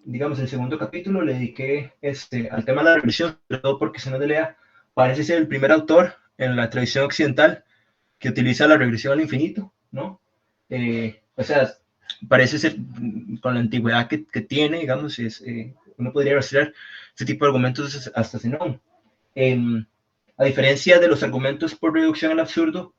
digamos, el segundo capítulo le dediqué al tema de la regresión, sobre todo porque Zenón de Lea parece ser el primer autor en la tradición occidental que utiliza la regresión al infinito, ¿no? O sea, parece ser, con la antigüedad que tiene, digamos, uno podría rastrear este tipo de argumentos hasta Zenón. A diferencia de los argumentos por reducción al absurdo,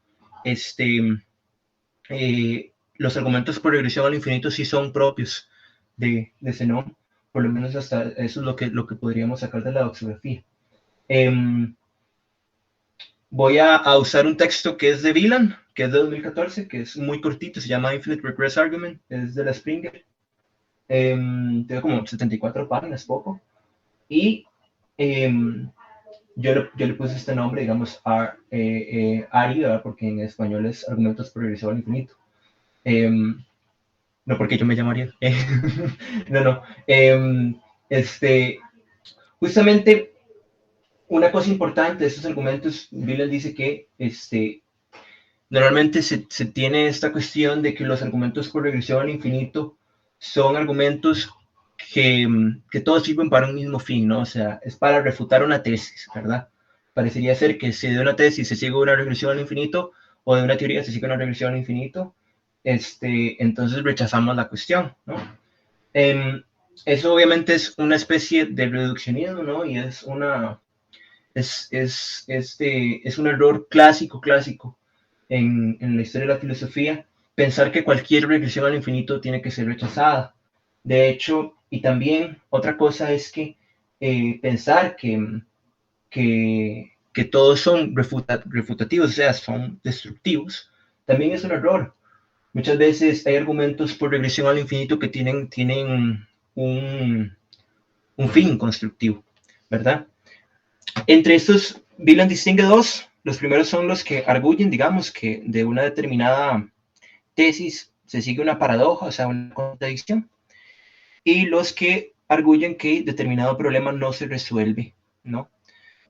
los argumentos por regresión al infinito sí son propios de Zenón, por lo menos hasta eso es lo que podríamos sacar de la doxografía. Voy a usar un texto que es de Wieland, que es de 2014, que es muy cortito, se llama Infinite Regress Argument, es de la Springer. Tiene como 74 páginas, poco. Y yo le puse este nombre, digamos, ARI, ¿verdad? Porque en español es Argumentos por Regresión al Infinito. No porque yo me llamaría. No, no. Justamente una cosa importante de estos argumentos, Wieland dice que normalmente se tiene esta cuestión de que los argumentos por regresión al infinito son argumentos que todos sirven para un mismo fin, ¿no? O sea, es para refutar una tesis, ¿verdad? Parecería ser que si de una tesis se sigue una regresión al infinito o de una teoría se sigue una regresión al infinito, entonces rechazamos la cuestión, ¿no? Eso obviamente es una especie de reduccionismo, ¿no? Y es un error clásico en la historia de la filosofía, pensar que cualquier regresión al infinito tiene que ser rechazada. De hecho, y también otra cosa es que pensar que todos son refutativos, o sea, son destructivos, también es un error. Muchas veces hay argumentos por regresión al infinito que tienen un fin constructivo, ¿verdad? Entre estos, Wieland distingue dos. Los primeros son los que arguyen, digamos, que de una determinada tesis se sigue una paradoja, o sea, una contradicción, y los que arguyen que determinado problema no se resuelve, ¿no?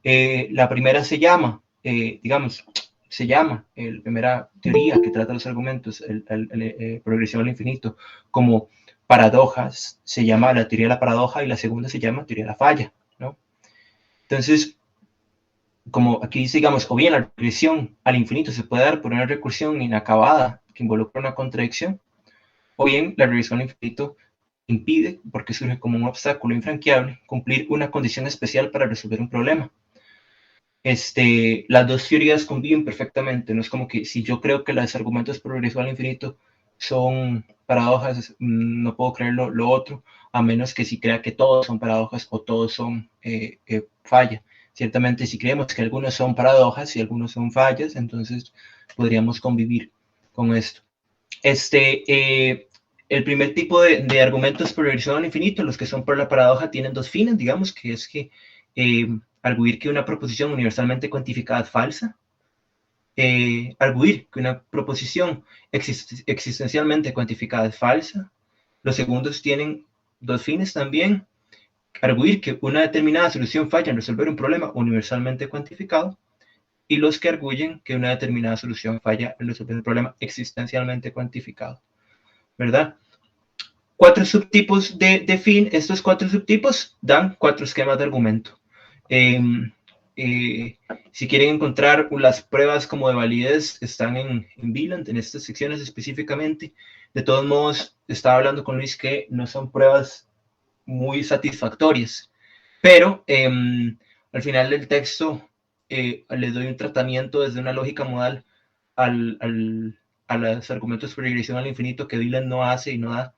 La primera se llama, la primera teoría que trata los argumentos, progresión al infinito, como paradojas, se llama la teoría de la paradoja, y la segunda se llama teoría de la falla, ¿no? Entonces, como aquí dice, digamos, o bien la regresión al infinito se puede dar por una recursión inacabada que involucra una contradicción, o bien la regresión al infinito impide, porque surge como un obstáculo infranqueable, cumplir una condición especial para resolver un problema. Las dos teorías conviven perfectamente, no es como que si yo creo que los argumentos por regresión al infinito son paradojas, no puedo creer lo otro, a menos que si crea que todos son paradojas o todos son falla. Ciertamente, si creemos que algunos son paradojas y algunos son fallas, entonces podríamos convivir con esto. El primer tipo de argumentos por regresión al infinito, los que son por la paradoja, tienen dos fines, digamos, que es que arguir que una proposición universalmente cuantificada es falsa, arguir que una proposición existencialmente cuantificada es falsa. Los segundos tienen dos fines también, arguir que una determinada solución falla en resolver un problema universalmente cuantificado, y los que arguyen que una determinada solución falla en resolver un problema existencialmente cuantificado, ¿verdad? Cuatro subtipos de fin. Estos cuatro subtipos dan cuatro esquemas de argumento. Si quieren encontrar las pruebas como de validez, están en Wieland, en estas secciones específicamente. De todos modos, estaba hablando con Luis que no son pruebas muy satisfactorias, pero al final del texto le doy un tratamiento desde una lógica modal a los argumentos por regresión al infinito que Wieland no hace y no da,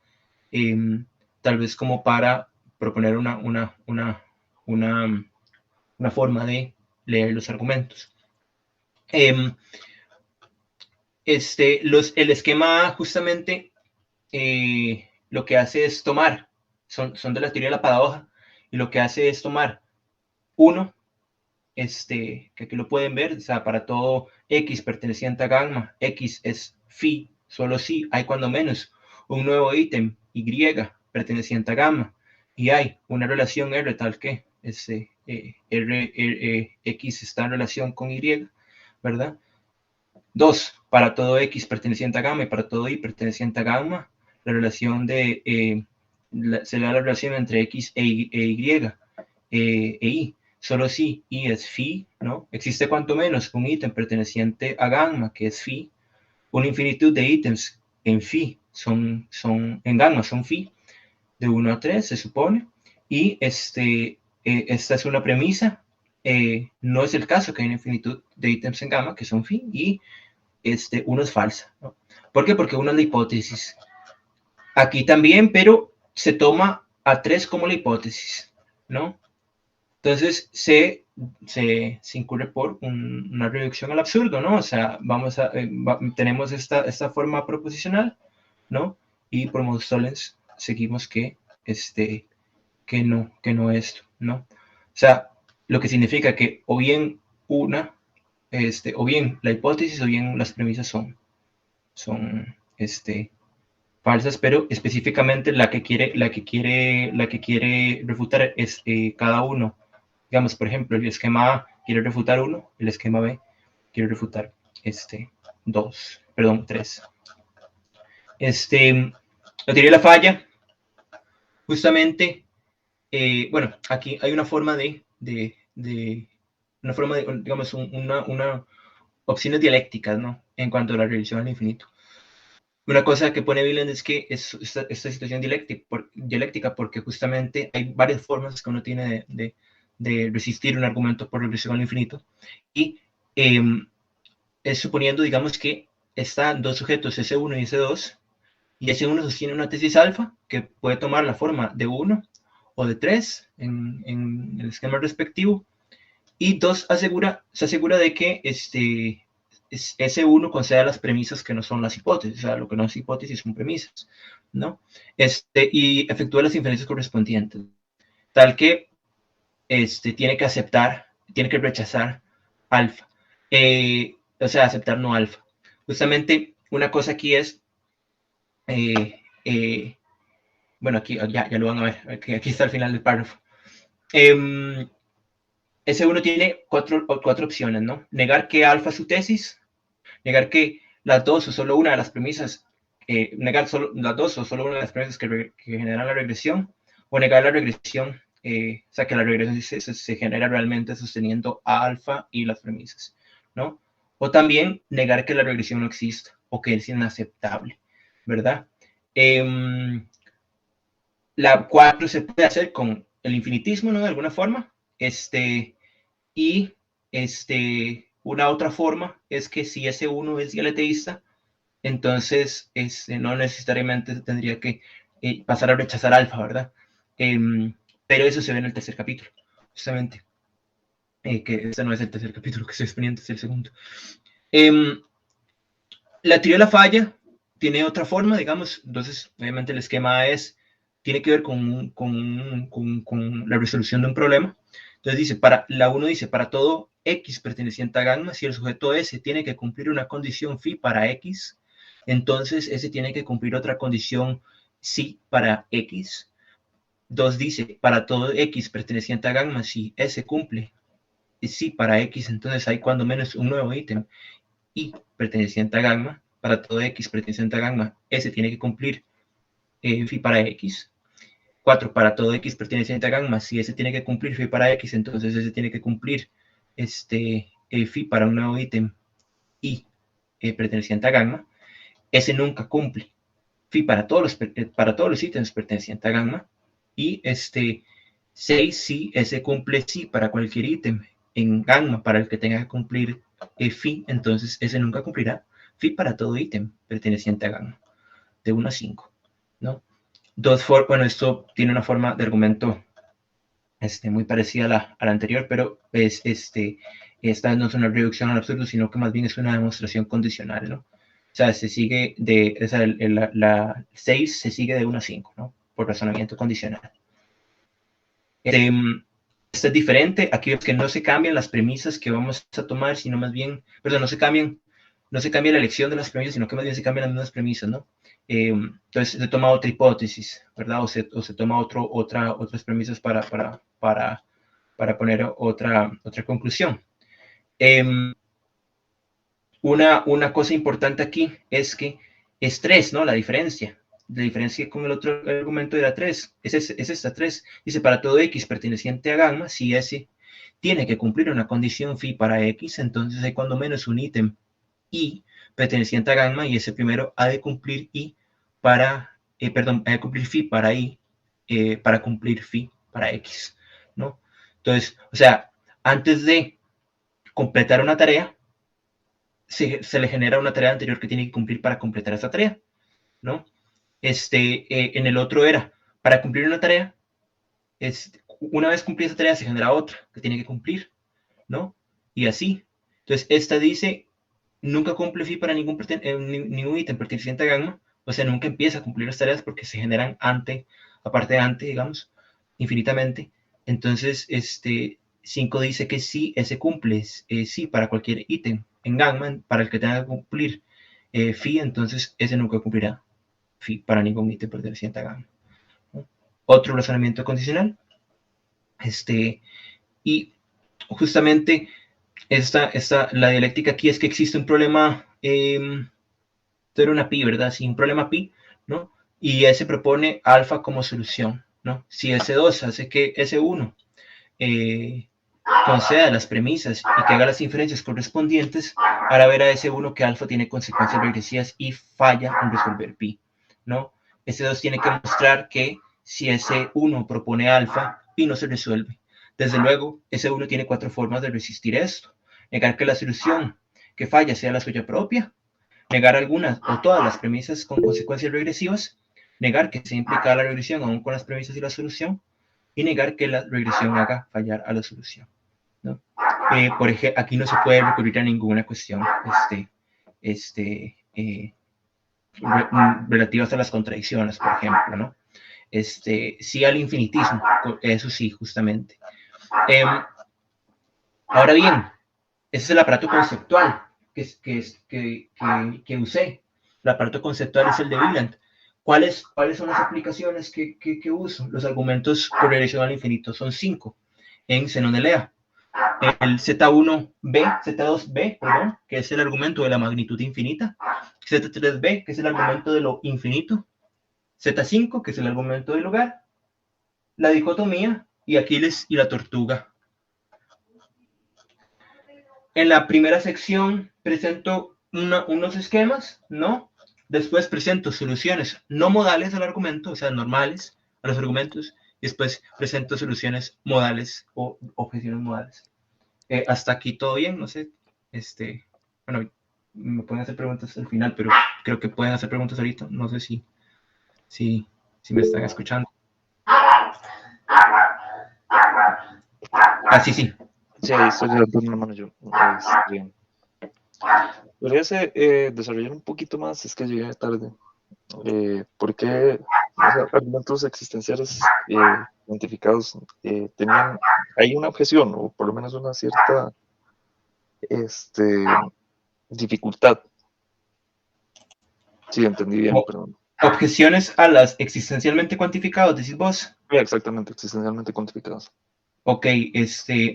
tal vez como para proponer una forma de leer los argumentos. El esquema justamente lo que hace es tomar, son de la teoría de la paradoja, y lo que hace es tomar uno, que aquí lo pueden ver, o sea, para todo X perteneciente a gamma, X es phi, solo si hay cuando menos un nuevo ítem, Y, perteneciente a gamma, y hay una relación R tal que X está en relación con Y, ¿verdad? 2, para todo X perteneciente a gamma y para todo Y perteneciente a gamma, la relación de se da la relación entre X e Y e Y. Solo si Y es phi, ¿no? Existe cuanto menos un ítem perteneciente a gamma, que es phi, una infinitud de ítems en phi, en gamma son phi, de 1 a 3 se supone, y esta es una premisa, no es el caso que hay una infinitud de ítems en gamma que son phi, y 1 es falsa, ¿no? ¿Por qué? Porque 1 es la hipótesis. Aquí también, pero se toma a 3 como la hipótesis, ¿no? Entonces se incurre por una reducción al absurdo, ¿no? O sea, tenemos esta forma proposicional, ¿no? Y por Mostollens seguimos que no esto, ¿no? O sea, lo que significa que o bien o bien la hipótesis o bien las premisas son falsas, pero específicamente la que quiere refutar es cada uno. Digamos, por ejemplo, el esquema A quiere refutar 1, el esquema B quiere refutar 3. La teoría de la falla, justamente, bueno, aquí hay una forma digamos, una opciones dialécticas, ¿no? En cuanto a la regresión al infinito. Una cosa que pone Wieland es que esta situación dialéctica, porque justamente hay varias formas que uno tiene de resistir un argumento por regresión al infinito, y es suponiendo, digamos, que están dos sujetos, S1 y S2, y S1 sostiene una tesis alfa que puede tomar la forma de 1 o de 3 en el esquema respectivo, y 2 se asegura de que S1 concede las premisas que no son las hipótesis, o sea, lo que no es hipótesis son premisas, ¿no? Y efectúa las inferencias correspondientes, tal que tiene que rechazar alfa, o sea, aceptar no alfa. Justamente una cosa aquí es, bueno, aquí ya lo van a ver, aquí está el final del párrafo. S1 tiene cuatro opciones, ¿no? Negar que alfa es su tesis, negar que las dos o solo una de las premisas, negar solo las dos o solo una de las premisas que generan la regresión, o negar la regresión, o sea, que la regresión se genera realmente sosteniendo a alfa y las premisas, ¿no? O también negar que la regresión no exista o que es inaceptable, ¿verdad? La 4 se puede hacer con el infinitismo, ¿no? De alguna forma. Y una otra forma es que si S1 es dialeteísta, entonces no necesariamente tendría que pasar a rechazar alfa, ¿verdad? Pero eso se ve en el tercer capítulo, justamente. Que este no es el tercer capítulo que estoy exponiendo, es el segundo. La teoría de la falla tiene otra forma, digamos, entonces obviamente el esquema tiene que ver con la resolución de un problema. Entonces la 1 dice, para todo X perteneciente a gamma, si el sujeto S tiene que cumplir una condición phi para X, entonces S tiene que cumplir otra condición psi para X. 2 dice, para todo X perteneciente a gamma, si S cumple psi para X, entonces hay cuando menos un nuevo ítem y perteneciente a gamma, para todo X perteneciente a gamma, S tiene que cumplir phi para X. 4, para todo X perteneciente a gamma, si S tiene que cumplir phi para X, entonces S tiene que cumplir phi para un nuevo ítem y perteneciente a gamma. S nunca cumple phi para todos los ítems pertenecientes a gamma. Y 6, si S cumple psi para cualquier ítem en gamma para el que tenga que cumplir phi, entonces S nunca cumplirá phi para todo ítem perteneciente a gamma, de 1 a 5, ¿no? Bueno, esto tiene una forma de argumento muy parecida a la anterior, pero esta no es una reducción al absurdo, sino que más bien es una demostración condicional, ¿no? O sea, la 6 se sigue de 1 a 5, ¿no? Por razonamiento condicional. Esto es diferente. Aquí es que no se cambian las premisas que vamos a tomar, sino más bien, perdón, no se cambia la elección de las premisas, sino que más bien se cambian las mismas premisas, ¿no? Entonces se toma otra hipótesis, ¿verdad? O se toma otras premisas para poner otra conclusión. Una cosa importante aquí es que es 3, ¿no? La diferencia. de diferencia con el otro argumento era 3. Es esta 3. Dice, para todo X perteneciente a gamma, si S tiene que cumplir una condición phi para X, entonces hay cuando menos un ítem Y perteneciente a gamma y ese primero ha de cumplir I para, ha de cumplir phi para I, para cumplir phi para X, ¿no? Entonces, o sea, antes de completar una tarea, se le genera una tarea anterior que tiene que cumplir para completar esa tarea, ¿no? En el otro era, para cumplir una tarea, una vez cumplida esa tarea se genera otra que tiene que cumplir, ¿no? Y así. Entonces, esta dice, nunca cumple phi para ningún ítem perteneciente a gamma, o sea, nunca empieza a cumplir las tareas porque se generan aparte de antes, digamos, infinitamente. Entonces, 5 dice que sí, ese cumple, sí, para cualquier ítem en gamma, para el que tenga que cumplir phi, entonces ese nunca cumplirá phi para ningún ítem perteneciente a gamma, ¿no? Otro razonamiento condicional, y justamente la dialéctica aquí es que existe un problema, esto era una pi, ¿verdad? Sí, un problema pi, ¿no? Y S propone alfa como solución, ¿no? Si S2 hace que S1 conceda las premisas y que haga las inferencias correspondientes, para ver a S1 que alfa tiene consecuencias regresivas y falla en resolver pi, ¿no? S2 tiene que mostrar que si S1 propone alfa, pi no se resuelve. Desde luego, S1 tiene 4 formas de resistir esto. Negar que la solución que falla sea la suya propia, negar algunas o todas las premisas con consecuencias regresivas, negar que se implica la regresión aún con las premisas y la solución, y negar que la regresión haga fallar a la solución, ¿no? Por ejemplo, aquí no se puede recurrir a ninguna cuestión relativas a las contradicciones, por ejemplo, ¿no? Sí al infinitismo, eso sí, justamente. Ahora bien, ese es el aparato conceptual que usé. El aparato conceptual es el de Wieland. ¿Cuáles son las aplicaciones que uso? Los argumentos con regresión al infinito son 5 en Zenón de Lea. El Z1b, Z2b, perdón, que es el argumento de la magnitud infinita. Z3b, que es el argumento de lo infinito. Z5, que es el argumento del lugar. La dicotomía y Aquiles y la tortuga. En la primera sección presento unos esquemas, ¿no? Después presento soluciones no modales al argumento, o sea, normales a los argumentos. Y después presento soluciones modales o objeciones modales. Hasta aquí todo bien, no sé. Bueno, me pueden hacer preguntas al final, pero creo que pueden hacer preguntas ahorita. No sé si me están escuchando. Sí, sí. Sí, ahí estoy levantando una mano yo. Podría desarrollar un poquito más, es que llegué tarde. ¿Por qué los argumentos existenciales cuantificados hay una objeción, o por lo menos una cierta dificultad? Sí, entendí bien, perdón. Objeciones a las existencialmente cuantificados, decís vos. Exactamente, existencialmente cuantificados. Ok,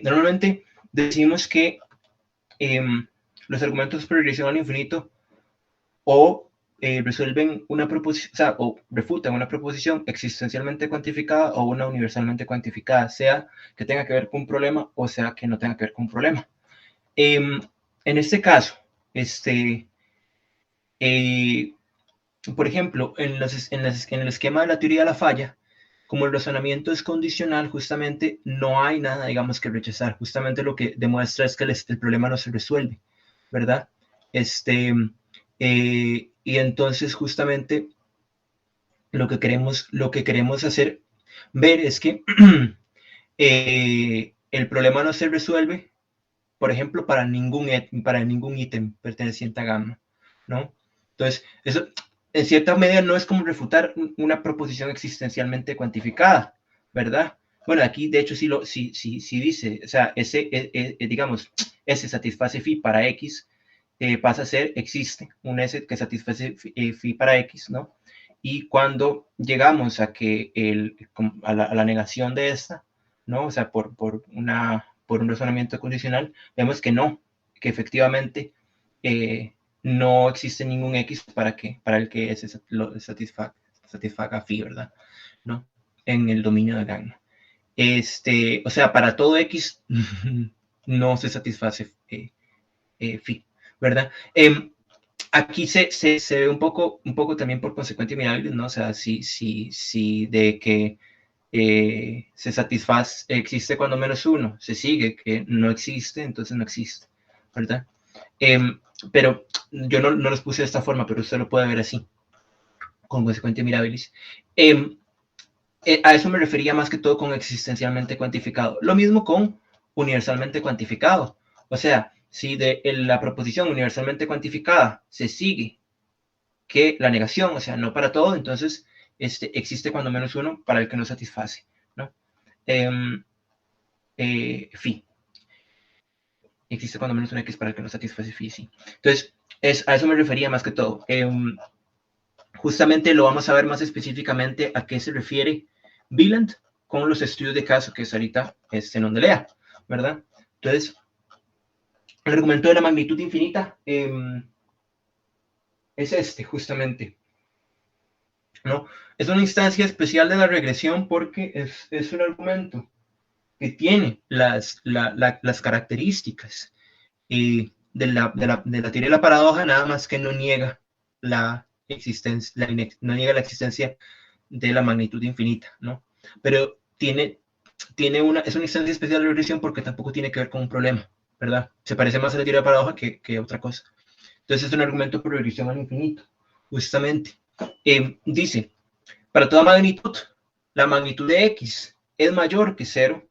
normalmente decimos que los argumentos por regresión al infinito o resuelven una proposición, o sea, o refutan una proposición existencialmente cuantificada o una universalmente cuantificada, sea que tenga que ver con un problema o sea que no tenga que ver con un problema. En este caso, por ejemplo, en el esquema de la teoría de la falla, como el razonamiento es condicional, justamente no hay nada, digamos, que rechazar. Justamente lo que demuestra es que el problema no se resuelve, ¿verdad? Y entonces, justamente, lo que queremos hacer ver es que el problema no se resuelve, por ejemplo, para ningún ítem perteneciente a gamma, ¿no? Entonces, eso en cierta medida no es como refutar una proposición existencialmente cuantificada, ¿verdad? Bueno, aquí de hecho sí dice, o sea, digamos, S satisface phi para X, pasa a ser, existe un S que satisface phi para X, ¿no? Y cuando llegamos a que a la negación de esta, ¿no? O sea, por un razonamiento condicional, vemos que no, que efectivamente no existe ningún X para el que S lo satisfaga. satisfaga phi, ¿verdad? ¿No? En el dominio de Gauss. O sea, para todo X no se satisface phi, ¿verdad? Aquí se ve un poco también por consecuente mirable, ¿no? O sea, si de que se satisface, existe cuando menos uno, se sigue que no existe, entonces no existe, ¿verdad? Pero yo no los puse de esta forma, pero usted lo puede ver así, con consecuente mirabilis. A eso me refería más que todo con existencialmente cuantificado. Lo mismo con universalmente cuantificado. O sea, si de la proposición universalmente cuantificada se sigue que la negación, o sea, no para todo, entonces existe cuando menos uno para el que no satisface, ¿no? Phi. Existe cuando menos un X para el que no satisface phi, sí. Entonces, a eso me refería más que todo. Justamente lo vamos a ver más específicamente a qué se refiere Wieland con los estudios de caso, que es ahorita en donde lea, ¿verdad? Entonces, el argumento de la magnitud infinita es justamente, ¿no? Es una instancia especial de la regresión porque es un argumento que tiene las características de la teoría de la paradoja, nada más que no niega la existencia, no niega la existencia de la magnitud infinita, ¿no? Pero es una instancia especial de regresión porque tampoco tiene que ver con un problema, ¿verdad? Se parece más a la teoría de la paradoja que otra cosa. Entonces es un argumento por regresión al infinito, justamente. Dice, para toda magnitud, la magnitud de X es mayor que 0,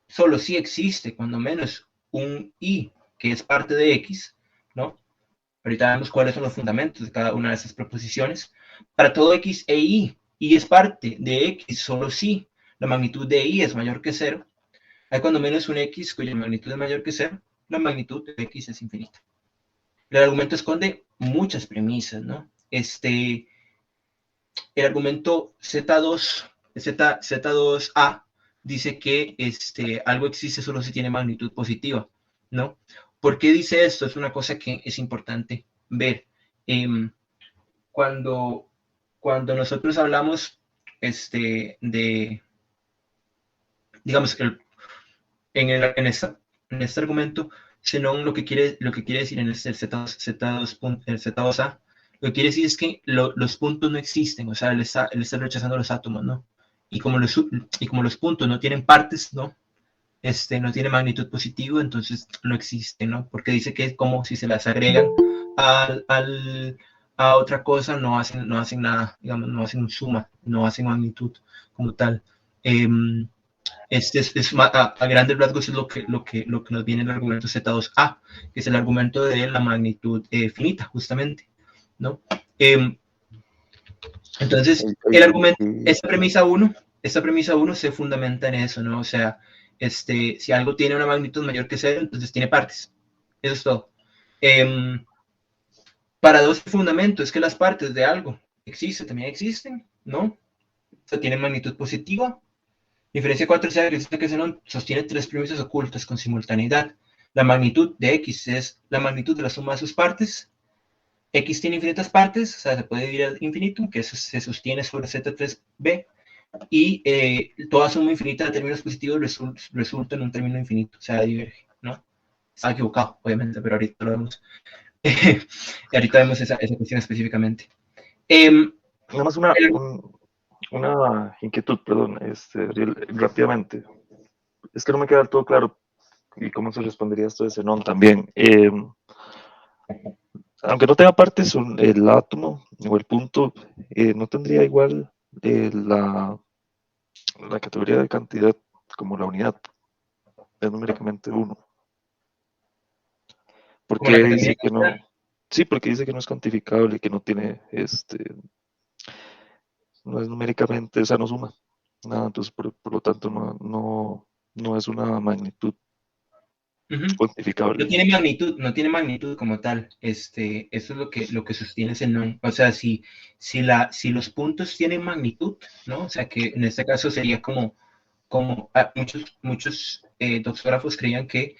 solo si existe, cuando menos, un Y que es parte de X, ¿no? Ahorita vemos cuáles son los fundamentos de cada una de esas proposiciones. Para todo X e Y es parte de X, solo si la magnitud de Y es mayor que 0, hay cuando menos un X cuya magnitud es mayor que 0, la magnitud de X es infinita. El argumento esconde muchas premisas, ¿no? El argumento Z2A dice que algo existe solo si tiene magnitud positiva, ¿no? ¿Por qué dice esto? Es una cosa que es importante ver. Cuando nosotros hablamos digamos, en este argumento, Zenón lo que quiere decir en el Z2A, lo que quiere decir es que los puntos no existen, o sea, él está rechazando los átomos, ¿no? Y como los puntos no tienen partes, ¿no? No tiene magnitud positivo, entonces no existe, ¿no? Porque dice que es como si se las agregan a otra cosa, no hacen nada, digamos, no hacen suma, no hacen magnitud como tal. A grandes rasgos es lo que nos viene el argumento Z2A, que es el argumento de la magnitud finita, justamente, ¿no? Entonces, el argumento, esta premisa 1 se fundamenta en eso, ¿no? O sea, si algo tiene una magnitud mayor que 0, entonces tiene partes. Eso es todo. Para dos fundamentos es que las partes de algo también existen, ¿no? O sea, tienen magnitud positiva. Diferencia 4 dice que Zenón sostiene tres premisas ocultas con simultaneidad. La magnitud de X es la magnitud de la suma de sus partes. X tiene infinitas partes, o sea, se puede dividir al infinito, que eso se sostiene sobre Z3B, y toda suma infinita de términos positivos resulta en un término infinito, o sea, diverge, ¿no? Está equivocado, obviamente, pero ahorita lo vemos. Ahorita vemos esa cuestión específicamente. Nada más una inquietud, perdón, rápidamente. Es que no me queda del todo claro y cómo se respondería esto de Zenón también. Aunque no tenga partes, el átomo o el punto no tendría igual la categoría de cantidad como la unidad, es numéricamente 1. Porque dice que no. Sí, porque dice que no es cuantificable, que no tiene, no es numéricamente, o sea, no suma nada, entonces por lo tanto no es una magnitud cuantificable. No tiene magnitud como tal. Eso es lo que sostiene Zenón. O sea, si los puntos tienen magnitud, ¿no? O sea, que en este caso sería como muchos doxógrafos creían que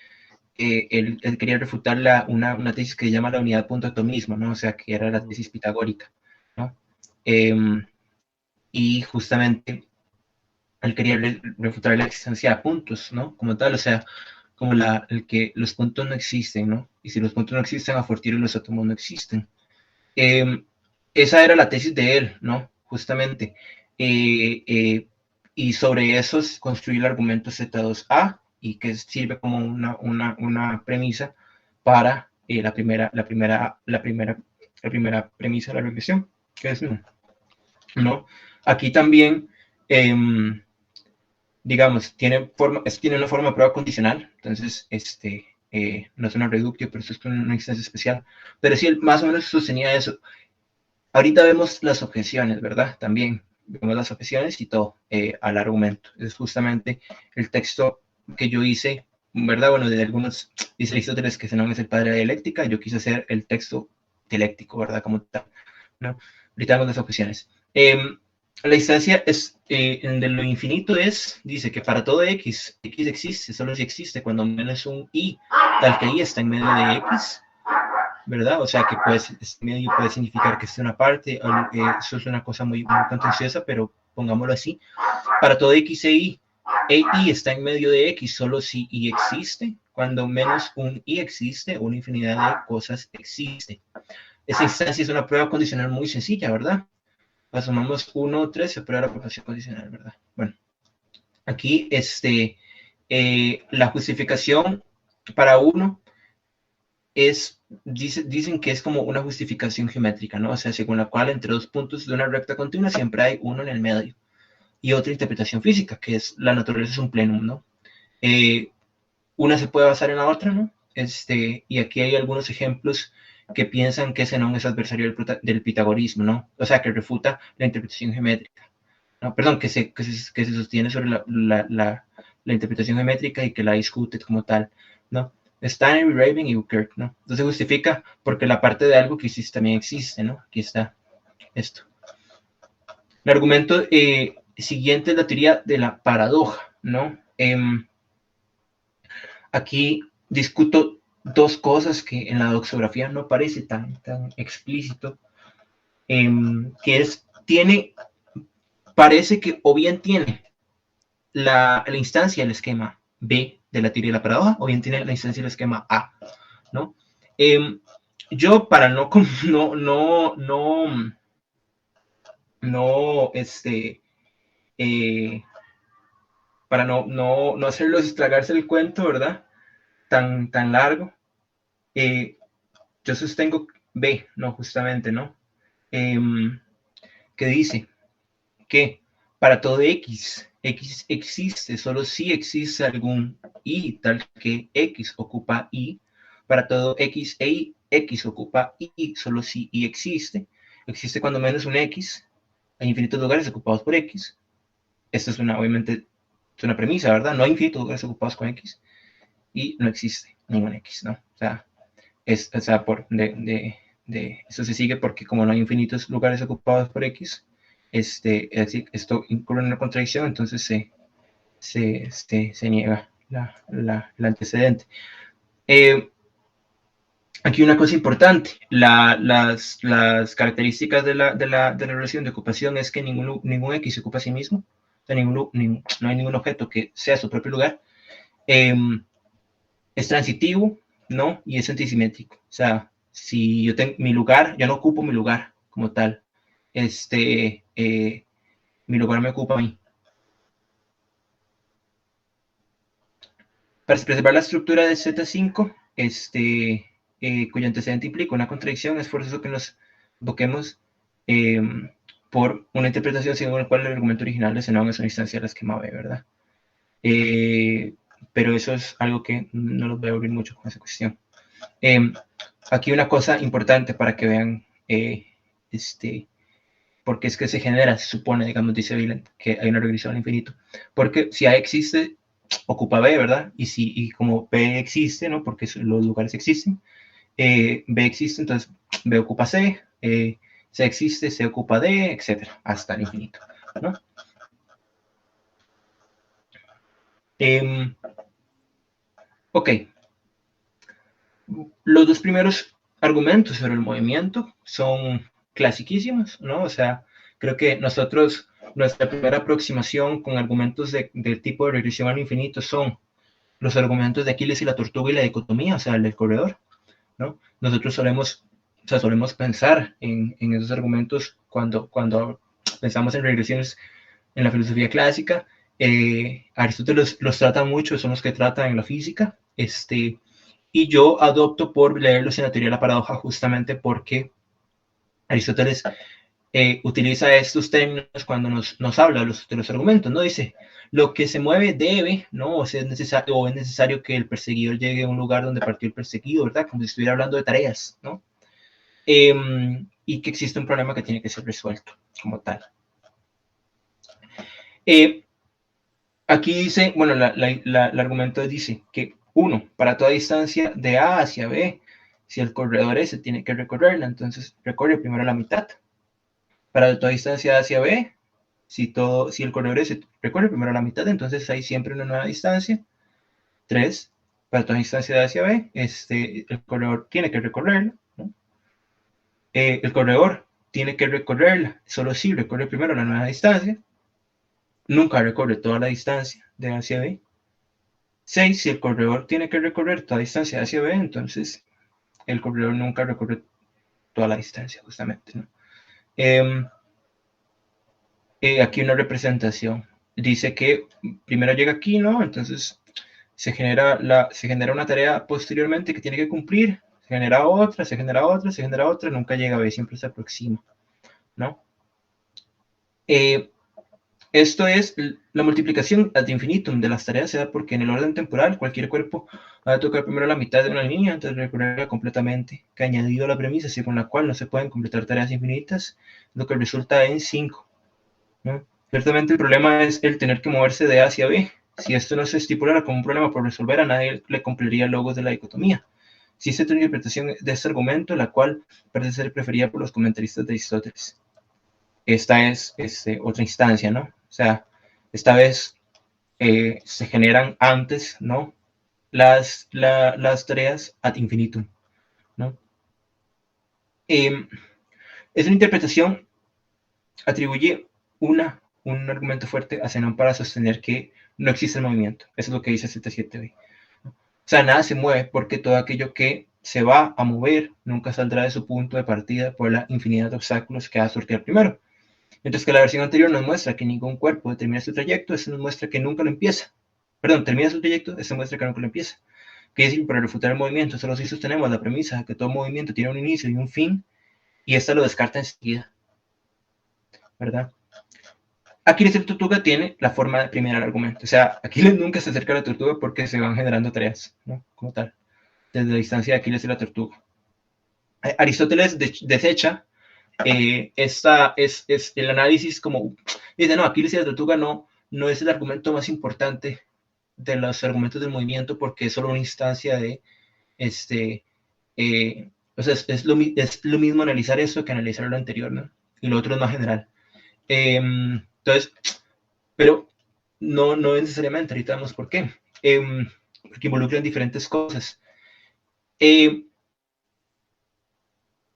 él quería refutar una tesis que se llama la unidad punto atomismo, ¿no? O sea, que era la tesis pitagórica, ¿no? y justamente él quería refutar la existencia de puntos, ¿no? Como tal, o sea, como el que los puntos no existen, ¿no? Y si los puntos no existen, a Fortier los átomos no existen. Esa era la tesis de él, ¿no? Justamente. Y sobre eso construir el argumento Z2A y que sirve como una premisa para la primera premisa de la regresión, que es ¿no? Aquí también, digamos, tiene una forma de prueba condicional, entonces, no es una reductio, pero esto es una instancia especial, pero sí, más o menos sostenía eso. Ahorita vemos las objeciones, ¿verdad? También vemos las objeciones y todo al argumento. Es justamente el texto que yo hice, ¿verdad? Bueno, de algunos dice Aristóteles que Zenón es el padre de la dialéctica, yo quise hacer el texto dialéctico, ¿verdad? Como tal, ¿no? Ahorita vemos las objeciones. La instancia de lo infinito dice que para todo x existe, solo si existe cuando menos un y, tal que y está en medio de x, ¿verdad? O sea, que este medio puede significar que es una parte, eso es una cosa muy contenciosa, pero pongámoslo así. Para todo x e y está en medio de x solo si y existe, cuando menos un y existe, una infinidad de cosas existe. Esa instancia es una prueba condicional muy sencilla, ¿verdad? Asumamos 1, 3, se prueba la proporción condicional, ¿verdad? Bueno, aquí la justificación para 1 dicen que es como una justificación geométrica, ¿no? O sea, según la cual entre dos puntos de una recta continua siempre hay uno en el medio. Y otra interpretación física, que es la naturaleza es un plenum, ¿no? Una se puede basar en la otra, ¿no? Y aquí hay algunos ejemplos que piensan que Zenón es adversario del pitagorismo, ¿no? O sea, que refuta la interpretación geométrica, ¿no? Perdón, que se sostiene sobre la interpretación geométrica y que la discute como tal, ¿no? Steiner, Raven y Kirk, ¿no? Entonces justifica porque la parte de algo que existe también existe, ¿no? Aquí está esto. El argumento siguiente es la teoría de la paradoja, ¿no? Aquí discuto dos cosas que en la doxografía no parece tan explícito, que parece que o bien tiene la instancia del esquema B de la teoría de la paradoja, o bien tiene la instancia del esquema A, ¿no? Yo para no, para no hacerlos estragarse el cuento, ¿verdad? Tan largo, yo sostengo B, no, justamente, ¿no? Que dice que para todo X existe, solo si existe algún Y, tal que X ocupa Y. Para todo X e Y, X ocupa Y, solo si Y existe. Existe cuando menos un X. Hay infinitos lugares ocupados por X. Esto es obviamente, es una premisa, ¿verdad? No hay infinitos lugares ocupados con X. Y no existe ningún X, ¿no? O sea, eso se sigue porque como no hay infinitos lugares ocupados por X, es decir, esto incurre en una contradicción, entonces se niega la antecedente. Aquí una cosa importante, las características de la relación de ocupación es que ningún X se ocupa a sí mismo, o sea, no hay ningún objeto que sea su propio lugar. Es transitivo, ¿no? Y es antisimétrico. O sea, si yo tengo mi lugar, yo no ocupo mi lugar como tal. Mi lugar me ocupa a mí. Para preservar la estructura de Z5, cuyo antecedente implica una contradicción, es forzoso que nos invoquemos por una interpretación según la cual el argumento original de Zenón es una instancia del esquema B, ¿verdad? Pero eso es algo que no los voy a abrir mucho con esa cuestión. Aquí una cosa importante para que vean porque es que se genera, se supone, digamos, dice Wieland, que hay una regresión al infinito. Porque si A existe, ocupa B, ¿verdad? Y como B existe, ¿no? Porque los lugares existen, B existe, entonces B ocupa C, C existe, C ocupa D, etcétera, hasta el infinito, ¿no? Ok. Los dos primeros argumentos sobre el movimiento son clasiquísimos, ¿no? O sea, creo que nosotros nuestra primera aproximación con argumentos del tipo de regresión al infinito son los argumentos de Aquiles y la tortuga y la dicotomía, o sea, el del corredor, ¿no? Nosotros solemos pensar en esos argumentos cuando pensamos en regresiones en la filosofía clásica. Aristóteles los trata mucho, son los que tratan en la física, y yo adopto por leerlos en la teoría de la paradoja justamente porque Aristóteles utiliza estos términos cuando nos habla de los argumentos, ¿no? Dice, lo que se mueve debe, ¿no? O sea, es necesario que el perseguidor llegue a un lugar donde partió el perseguido, ¿verdad? Como si estuviera hablando de tareas, ¿no? Y que existe un problema que tiene que ser resuelto como tal. Aquí dice, bueno, el argumento dice que para toda distancia de A hacia B, si el corredor S tiene que recorrerla, entonces recorre primero la mitad. Para toda distancia A hacia B, si el corredor S recorre primero la mitad, entonces hay siempre una nueva distancia. 3, para toda distancia de A hacia B, el corredor tiene que recorrerla, ¿no? El corredor tiene que recorrerla solo si recorre primero la nueva distancia. Nunca recorre toda la distancia de A hacia B. 6, si el corredor tiene que recorrer toda distancia hacia B, entonces el corredor nunca recorre toda la distancia, justamente, ¿no? Aquí una representación. Dice que primero llega aquí, ¿no? Entonces se genera una tarea posteriormente que tiene que cumplir, se genera otra, se genera otra, se genera otra, nunca llega a B, siempre se aproxima, ¿no? Esto es la multiplicación ad infinitum de las tareas, se da porque en el orden temporal cualquier cuerpo va a tocar primero la mitad de una línea antes de recorrerla completamente, que añadido a la premisa según la cual no se pueden completar tareas infinitas, lo que resulta en 5, ¿no? Ciertamente el problema es el tener que moverse de A hacia B. Si esto no se estipulara como un problema por resolver, a nadie le cumpliría el logos de la dicotomía. Existe otra interpretación de este argumento, la cual parece ser preferida por los comentaristas de Aristóteles. Esta es otra instancia, ¿no? O sea, esta vez se generan antes, ¿no? Las tareas ad infinitum, ¿no? Esa interpretación atribuye un argumento fuerte a Zenón para sostener que no existe el movimiento. Eso es lo que dice 77b. O sea, nada se mueve porque todo aquello que se va a mover nunca saldrá de su punto de partida por la infinidad de obstáculos que va a sortear primero. Mientras que la versión anterior nos muestra que ningún cuerpo determina su trayecto, eso nos muestra que nunca lo empieza. Perdón, termina su trayecto, eso muestra que nunca lo empieza. ¿Qué decir? Para refutar el movimiento, solo si sostenemos la premisa de que todo movimiento tiene un inicio y un fin, y esta lo descarta enseguida, ¿verdad? Aquiles y la tortuga tiene la forma de primer argumento. O sea, Aquiles nunca se acerca a la tortuga porque se van generando tareas, ¿no? Como tal, desde la distancia de Aquiles y la tortuga. Aristóteles desecha esta es el análisis como dice, no, Aquiles y la tortuga no es el argumento más importante de los argumentos del movimiento porque es solo una instancia de o sea, es lo mismo analizar eso que analizar lo anterior, ¿no? Y lo otro es más general. Entonces, pero no necesariamente, ahorita vemos por qué. Porque involucran diferentes cosas.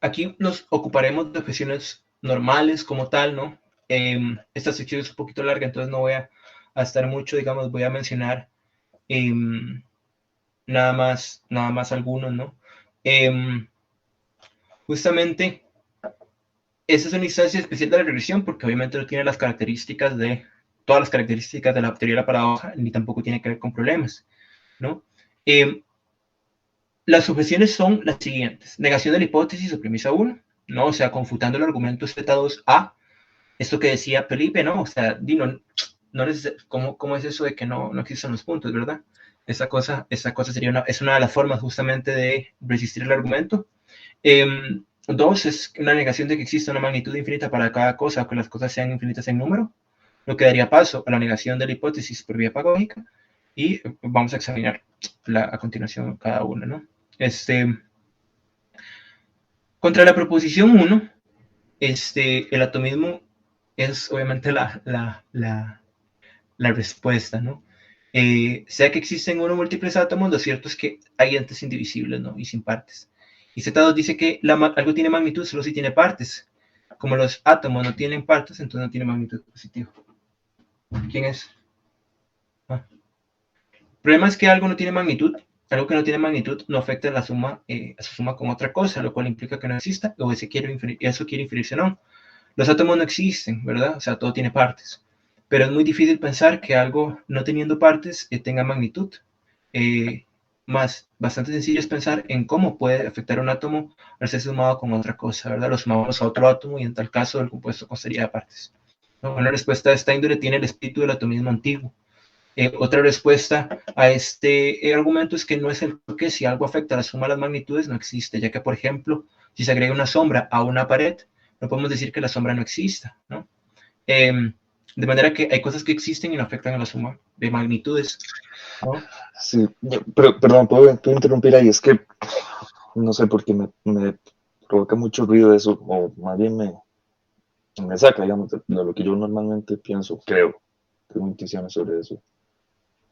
Aquí nos ocuparemos de objeciones normales como tal, ¿no? Esta sección es un poquito larga, entonces no voy a estar mucho, digamos, voy a mencionar nada más algunos, ¿no? Justamente, esa es una instancia especial de la regresión porque obviamente no tiene todas las características de la teoría de la paradoja, ni tampoco tiene que ver con problemas, ¿no? Las objeciones son las siguientes. Negación de la hipótesis o premisa 1, ¿no? O sea, confutando el argumento Z2A, esto que decía Felipe, ¿no? O sea, ¿cómo es eso de que no existen los puntos, verdad? Esa cosa es una de las formas justamente de resistir el argumento. 2 es una negación de que existe una magnitud infinita para cada cosa, o que las cosas sean infinitas en número, lo que daría paso a la negación de la hipótesis por vía pagógica, y vamos a examinar a continuación cada una, ¿no? Contra la proposición 1, el atomismo es obviamente la respuesta, ¿no? Sea que existen uno múltiples átomos, lo cierto es que hay entes indivisibles, ¿no? Y sin partes. Y Z2 dice que algo tiene magnitud solo si tiene partes. como los átomos no tienen partes, entonces no tienen magnitud positiva. ¿Quién es? Ah. El problema es que algo no tiene magnitud. Algo que no tiene magnitud no afecta a su suma con otra cosa, lo cual implica que no exista, o eso quiere inferirse no. Los átomos no existen, ¿verdad? O sea, todo tiene partes. Pero es muy difícil pensar que algo no teniendo partes tenga magnitud. Bastante sencillo es pensar en cómo puede afectar un átomo al ser sumado con otra cosa, ¿verdad? Lo sumamos a otro átomo y en tal caso el compuesto constaría de partes. Una respuesta de esta índole tiene el espíritu del atomismo antiguo. Otra respuesta a este argumento es que no es el que si algo afecta a la suma de las magnitudes no existe, ya que, por ejemplo, si se agrega una sombra a una pared, no podemos decir que la sombra no exista, ¿no? De manera que hay cosas que existen y no afectan a la suma de magnitudes, ¿no? Sí, pero, perdón, ¿puedo interrumpir ahí? Es que no sé por qué me provoca mucho ruido eso, o más bien me saca, digamos, de lo que yo normalmente pienso, creo, tengo intuiciones sobre eso.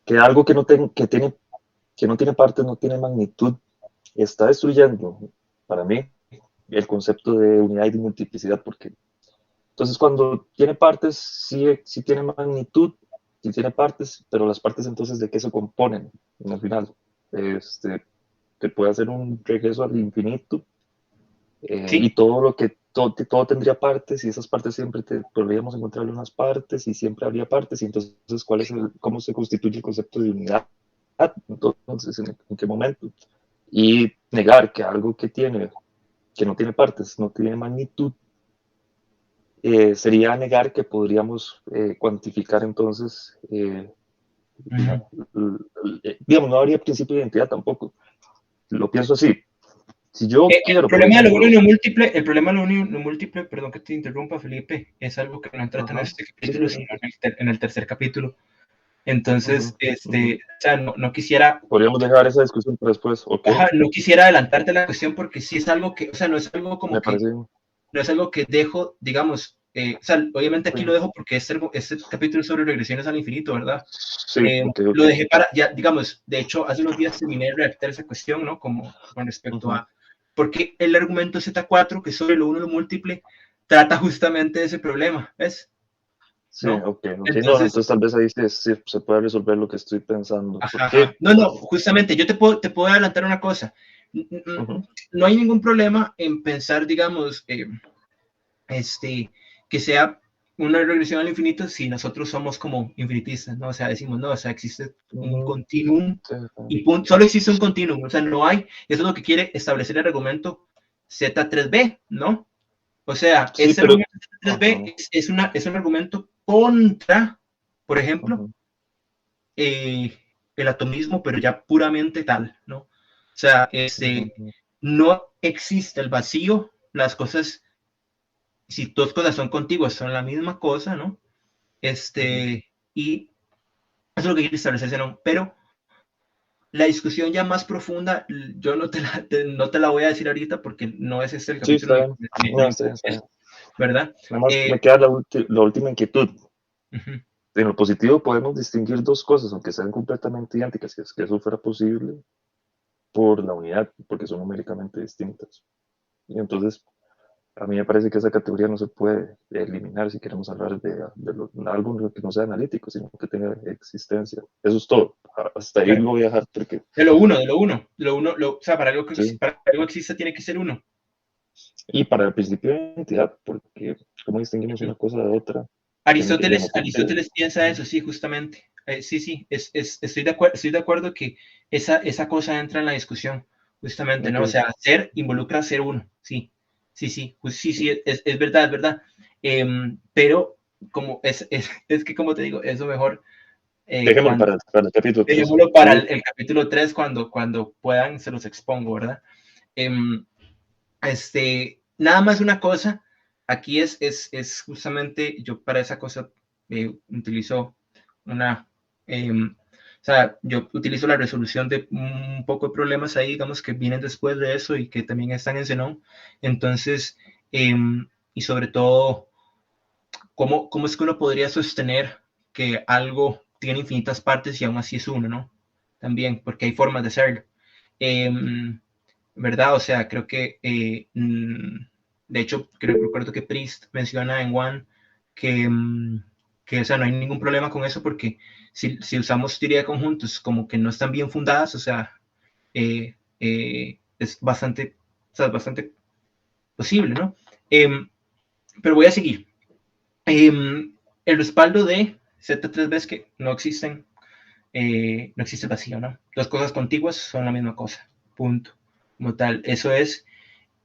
Que algo que no tiene partes, no tiene magnitud, está destruyendo, para mí, el concepto de unidad y de multiplicidad, porque entonces cuando tiene partes, sí tiene magnitud, sí tiene partes, pero las partes entonces de qué se componen al final. Te puede hacer un regreso al infinito Sí. y todo lo que todo tendría partes y esas partes siempre podríamos encontrarle unas partes y siempre habría partes y entonces cómo se constituye el concepto de unidad, entonces en qué momento, y negar que algo que no tiene partes, no tiene magnitud, sería negar que podríamos cuantificar entonces, digamos, no habría principio de identidad tampoco. Lo pienso así. Si yo El quiero, por problema de lo uno y ejemplo, lo múltiple, el problema de lo uno y lo múltiple, perdón que te interrumpa, Felipe, es algo que no trata en ajá, este sí, capítulo, sí, sino en el tercer capítulo. Entonces, ujú. o sea, no quisiera, Podríamos dejar esa discusión para después, ok, no quisiera adelantarte la cuestión porque sí es algo que, o sea, no es algo como me que, parece, no es algo que dejo, digamos, o sea, obviamente aquí lo sí, dejo porque este capítulo es sobre regresiones al infinito, ¿verdad? sí, ok, Lo ok, dejé para, ya, digamos, de hecho, hace unos días terminé de redactar esa cuestión, ¿no? Como con respecto ujú. a, porque el argumento Z4, que es sobre lo uno y lo múltiple, trata justamente de ese problema, ¿ves? Sí, ¿No? ok, ok, no, Entonces, entonces tal vez ahí se puede resolver lo que estoy pensando, ajá, ajá. porque, No, justamente, yo te puedo adelantar una cosa. ujú, No hay ningún problema en pensar, digamos, este, que sea una regresión al infinito si nosotros somos como infinitistas, ¿no? O sea, decimos, no, o sea, existe un ujú, continuum sí, y punto, solo existe un continuum, o sea, no hay, eso es lo que quiere establecer el argumento Z3B, ¿no? O sea, sí, ese pero, argumento Z3B ajá, es un argumento contra, por ejemplo, ujú, el atomismo, pero ya puramente tal, ¿no? O sea, ujú, no existe el vacío, las cosas, si dos cosas son contiguas, son la misma cosa, ¿no? ujú, Y eso es lo que quiere establecerse, ¿no? Pero la discusión ya más profunda, yo no te la voy a decir ahorita porque no es este el sí, capítulo está bien, no, está bien, está bien. ¿verdad? Nada más Eh, me queda la última inquietud. uh-huh. En lo positivo podemos distinguir dos cosas, aunque sean completamente idénticas, si es que eso fuera posible por la unidad, porque son numéricamente distintas. Y entonces, a mí me parece que esa categoría no se puede eliminar si queremos hablar de algo que no sea analítico, sino que tenga existencia. Eso es todo. Hasta ahí lo voy a dejar porque, O sea, sí. para que algo exista tiene que ser uno. Y para el principio de identidad, porque ¿cómo distinguimos Uh-huh. una cosa de otra? Que no Aristóteles piensa eso, sí, justamente. Sí, estoy de acuerdo que esa cosa entra en la discusión, justamente, ¿no? O okay. sea, ser involucra ser uno, sí, sí, es verdad, es verdad. Pero como es que, como te digo, eso mejor Dejémoslo cuando para el capítulo 3. dejémoslo para Sí, el capítulo 3 cuando puedan, se los expongo, ¿verdad? Em, Nada más una cosa, aquí es justamente, yo para esa cosa utilizo o sea, yo utilizo la resolución de un poco de problemas ahí, digamos, que vienen después de eso y que también están en Zenón. Entonces, y sobre todo, ¿cómo es que uno podría sostener que algo tiene infinitas partes y aún así es uno, ¿no? También, porque hay formas de hacerlo. Eh, ¿Verdad? O sea, creo que De hecho, recuerdo que Priest menciona en One que o sea, no hay ningún problema con eso porque si usamos teoría de conjuntos como que no están bien fundadas, o sea, es bastante, o sea, bastante posible, ¿no? Pero voy a seguir. El respaldo de Z3B es que no existen, no existe el vacío, ¿no? Dos cosas contiguas son la misma cosa, punto. Como tal, eso es,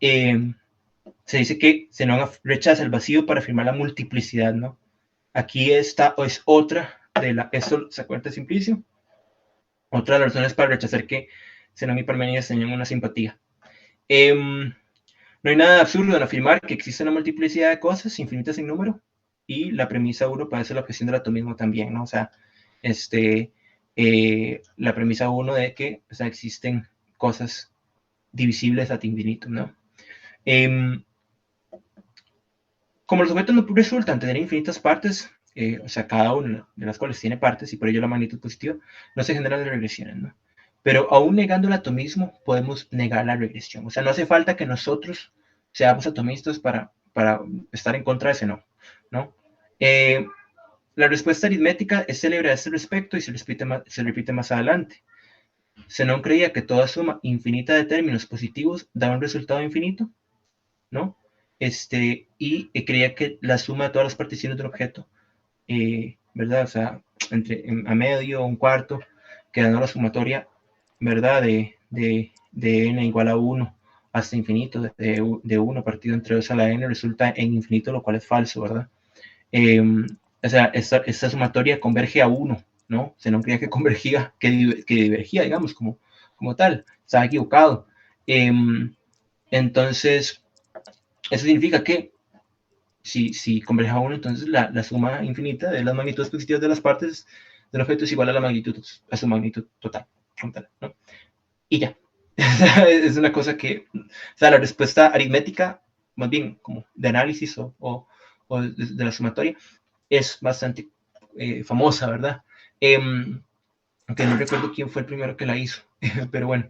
se dice que Zenón rechaza el vacío para afirmar la multiplicidad, ¿no? Aquí esta es otra esto se acuerda de Simplicio, otra de las razones para rechazar que Zenón y Parménides tenían una simpatía. No hay nada absurdo en afirmar que existe una multiplicidad de cosas infinitas en número, y la premisa 1 parece la objeción del atomismo también, ¿no? O sea, la premisa 1 de que, o sea, existen cosas divisibles ad infinitum, ¿no? Como los objetos no resultan tener infinitas partes, o sea, cada una de las cuales tiene partes, y por ello la magnitud positiva, no se generan regresiones, ¿no? Pero aún negando el atomismo, podemos negar la regresión. O sea, no hace falta que nosotros seamos atomistas para estar en contra de ese no, ¿no? La respuesta aritmética es célebre a este respecto y se repite más adelante. Zenón creía que toda suma infinita de términos positivos daba un resultado infinito, ¿no? Y creía que la suma de todas las particiones del objeto, ¿verdad? O sea, a medio o un cuarto, quedando la sumatoria, ¿verdad? De n igual a 1 hasta infinito, de 1 partido entre 2 a la n, resulta en infinito, lo cual es falso, ¿verdad? O sea, esta sumatoria converge a 1, ¿no? Se no creía que convergía, que divergía, digamos, como tal. Estaba equivocado. Entonces, eso significa que si converge a 1, entonces la suma infinita de las magnitudes positivas de las partes del objeto es igual a su magnitud total, ¿no? Y ya. Es una cosa que, o sea, la respuesta aritmética, más bien como de análisis o de la sumatoria, es bastante famosa, ¿verdad? Aunque no recuerdo quién fue el primero que la hizo, pero bueno.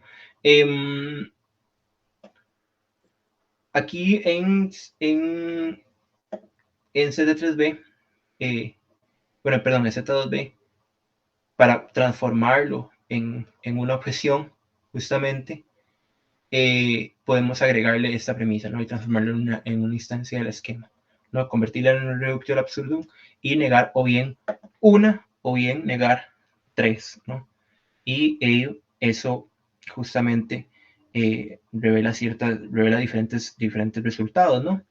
Aquí en Z3B, bueno, perdón, en Z2B, para transformarlo en una objeción, justamente, podemos agregarle esta premisa, ¿no? Y transformarlo en una instancia del esquema, ¿no? Convertirla en un reductio ad absurdum y negar o bien una o bien negar tres, Y eso justamente revela diferentes resultados, ¿no?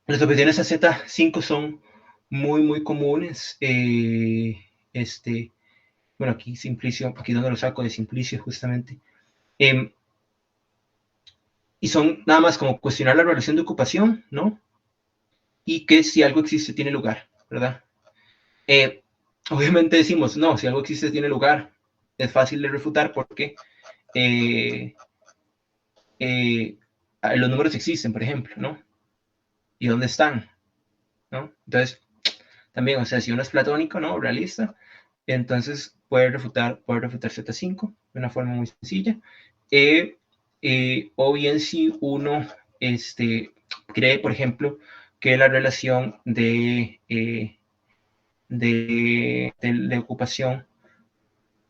Las objeciones a Z5 son muy comunes. Bueno, aquí Simplicio, aquí donde lo saco de Simplicio justamente. Y son nada más como cuestionar la relación de ocupación, ¿no? Y que si algo existe, tiene lugar, ¿verdad? Obviamente decimos, no, si algo existe, tiene lugar. Es fácil de refutar porque los números existen, por ejemplo, ¿no? ¿Y dónde están? ¿No? Entonces, también, o sea, si uno es platónico, ¿no? Realista, entonces puede refutar Z5 de una forma muy sencilla. O bien si uno cree, por ejemplo, que la relación de ocupación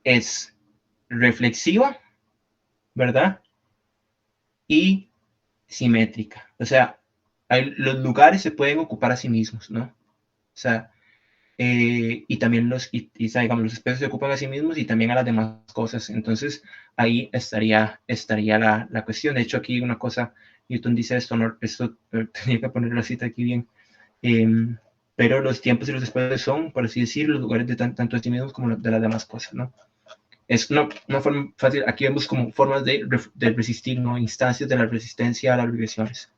es reflexiva, ¿verdad? Y simétrica. O sea, los lugares se pueden ocupar a sí mismos, ¿no? O sea, y también digamos, los espacios se ocupan a sí mismos y también a las demás cosas. Entonces, ahí estaría la cuestión. De hecho, aquí una cosa, Newton dice esto, ¿no? Esto tenía que poner la cita aquí bien. Pero los tiempos y los espacios son, por así decir, los lugares de tanto de sí mismos como de las demás cosas, ¿no? Es una forma fácil. Aquí vemos como formas de resistir, ¿no? Instancias de la resistencia a las regresiones.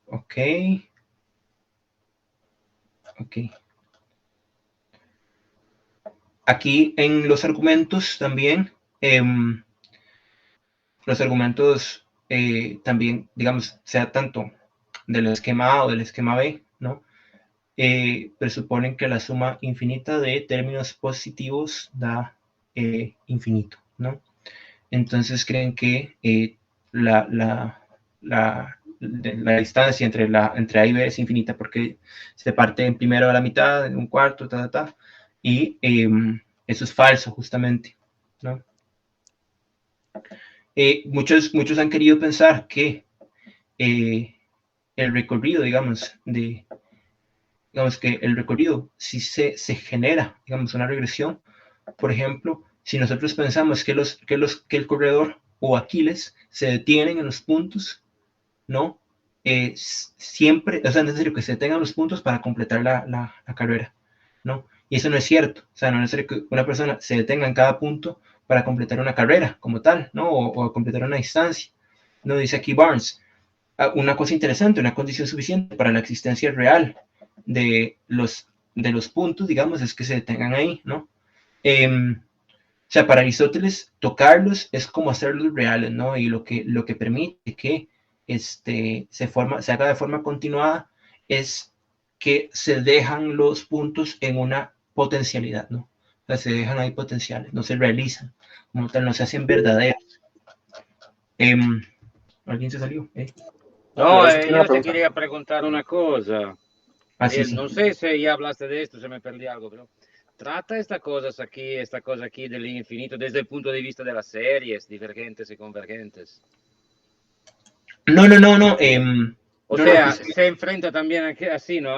Ok. Aquí en los argumentos también, los argumentos también, digamos, sea tanto del esquema A o del esquema B, ¿no? Presuponen que la suma infinita de términos positivos da infinito, ¿no? Entonces creen que la distancia entre A y B es infinita porque se parte en primero a la mitad, en un cuarto, y eso es falso justamente, ¿no? Muchos han querido pensar que el recorrido, digamos que el recorrido, si se genera, digamos, una regresión, por ejemplo, si nosotros pensamos que el corredor o Aquiles se detienen en los puntos, ¿no? Siempre, o sea, es necesario que se detengan los puntos para completar la carrera, ¿no? Y eso no es cierto, o sea, no es necesario que una persona se detenga en cada punto para completar una carrera como tal, ¿no? O completar una distancia, ¿no? Dice aquí Barnes, una cosa interesante, una condición suficiente para la existencia real de los puntos, digamos, es que se detengan ahí, ¿no? O sea, para Aristóteles, tocarlos es como hacerlos reales, ¿no? Y lo que permite que se haga de forma continuada es que se dejan los puntos en una potencialidad, ¿no? O sea, se dejan ahí potenciales, no se realizan, como tal, no se hacen verdaderos. ¿Alguien se salió? No, No, eso tiene una yo te pregunta. quería preguntar una cosa. Sí, sí. No sé si ya hablaste de esto, se me perdí algo, pero trata esta cosa aquí del infinito desde el punto de vista de las series divergentes y convergentes. No. O No, sea, pues, se enfrenta también así, ¿no?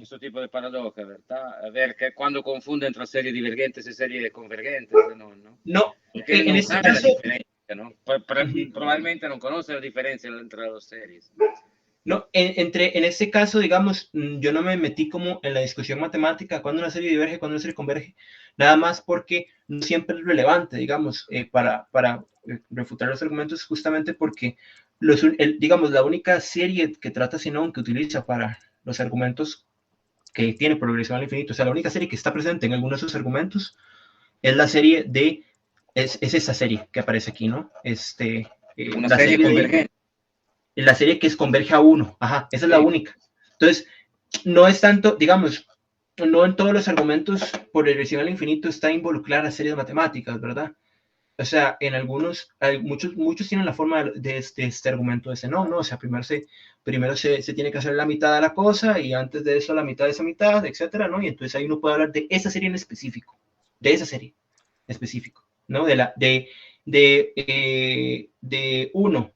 Este tipo de paradoja, ¿verdad? A ver, que cuando confunden entre series divergentes y series convergentes, ¿no? no, Porque él en no este sabe la caso, diferencia, ¿no? Probablemente no conoce la diferencia entre las series. no, en este caso, digamos, yo no me metí como en la discusión matemática, cuando una serie diverge, cuando una serie converge, nada más porque no siempre es relevante, digamos, para refutar los argumentos, justamente porque, digamos, la única serie que trata Zenón, que utiliza para los argumentos que tiene progresión al infinito, o sea, la única serie que está presente en algunos de esos argumentos es la serie es esa serie que aparece aquí, ¿no? Una La serie serie convergente. la serie que es converge a uno, ajá, esa es la Sí. única. Entonces, no es tanto, digamos, no en todos los argumentos por regresión al infinito está involucrada la serie de matemáticas, ¿verdad? O sea, en algunos, muchos tienen la forma de este argumento de Zenón, ¿no? O sea, primero se tiene que hacer la mitad de la cosa y antes de eso la mitad de esa mitad, etcétera, ¿no? Y entonces ahí uno puede hablar de esa serie en específico, de esa serie en específico, ¿no? De 1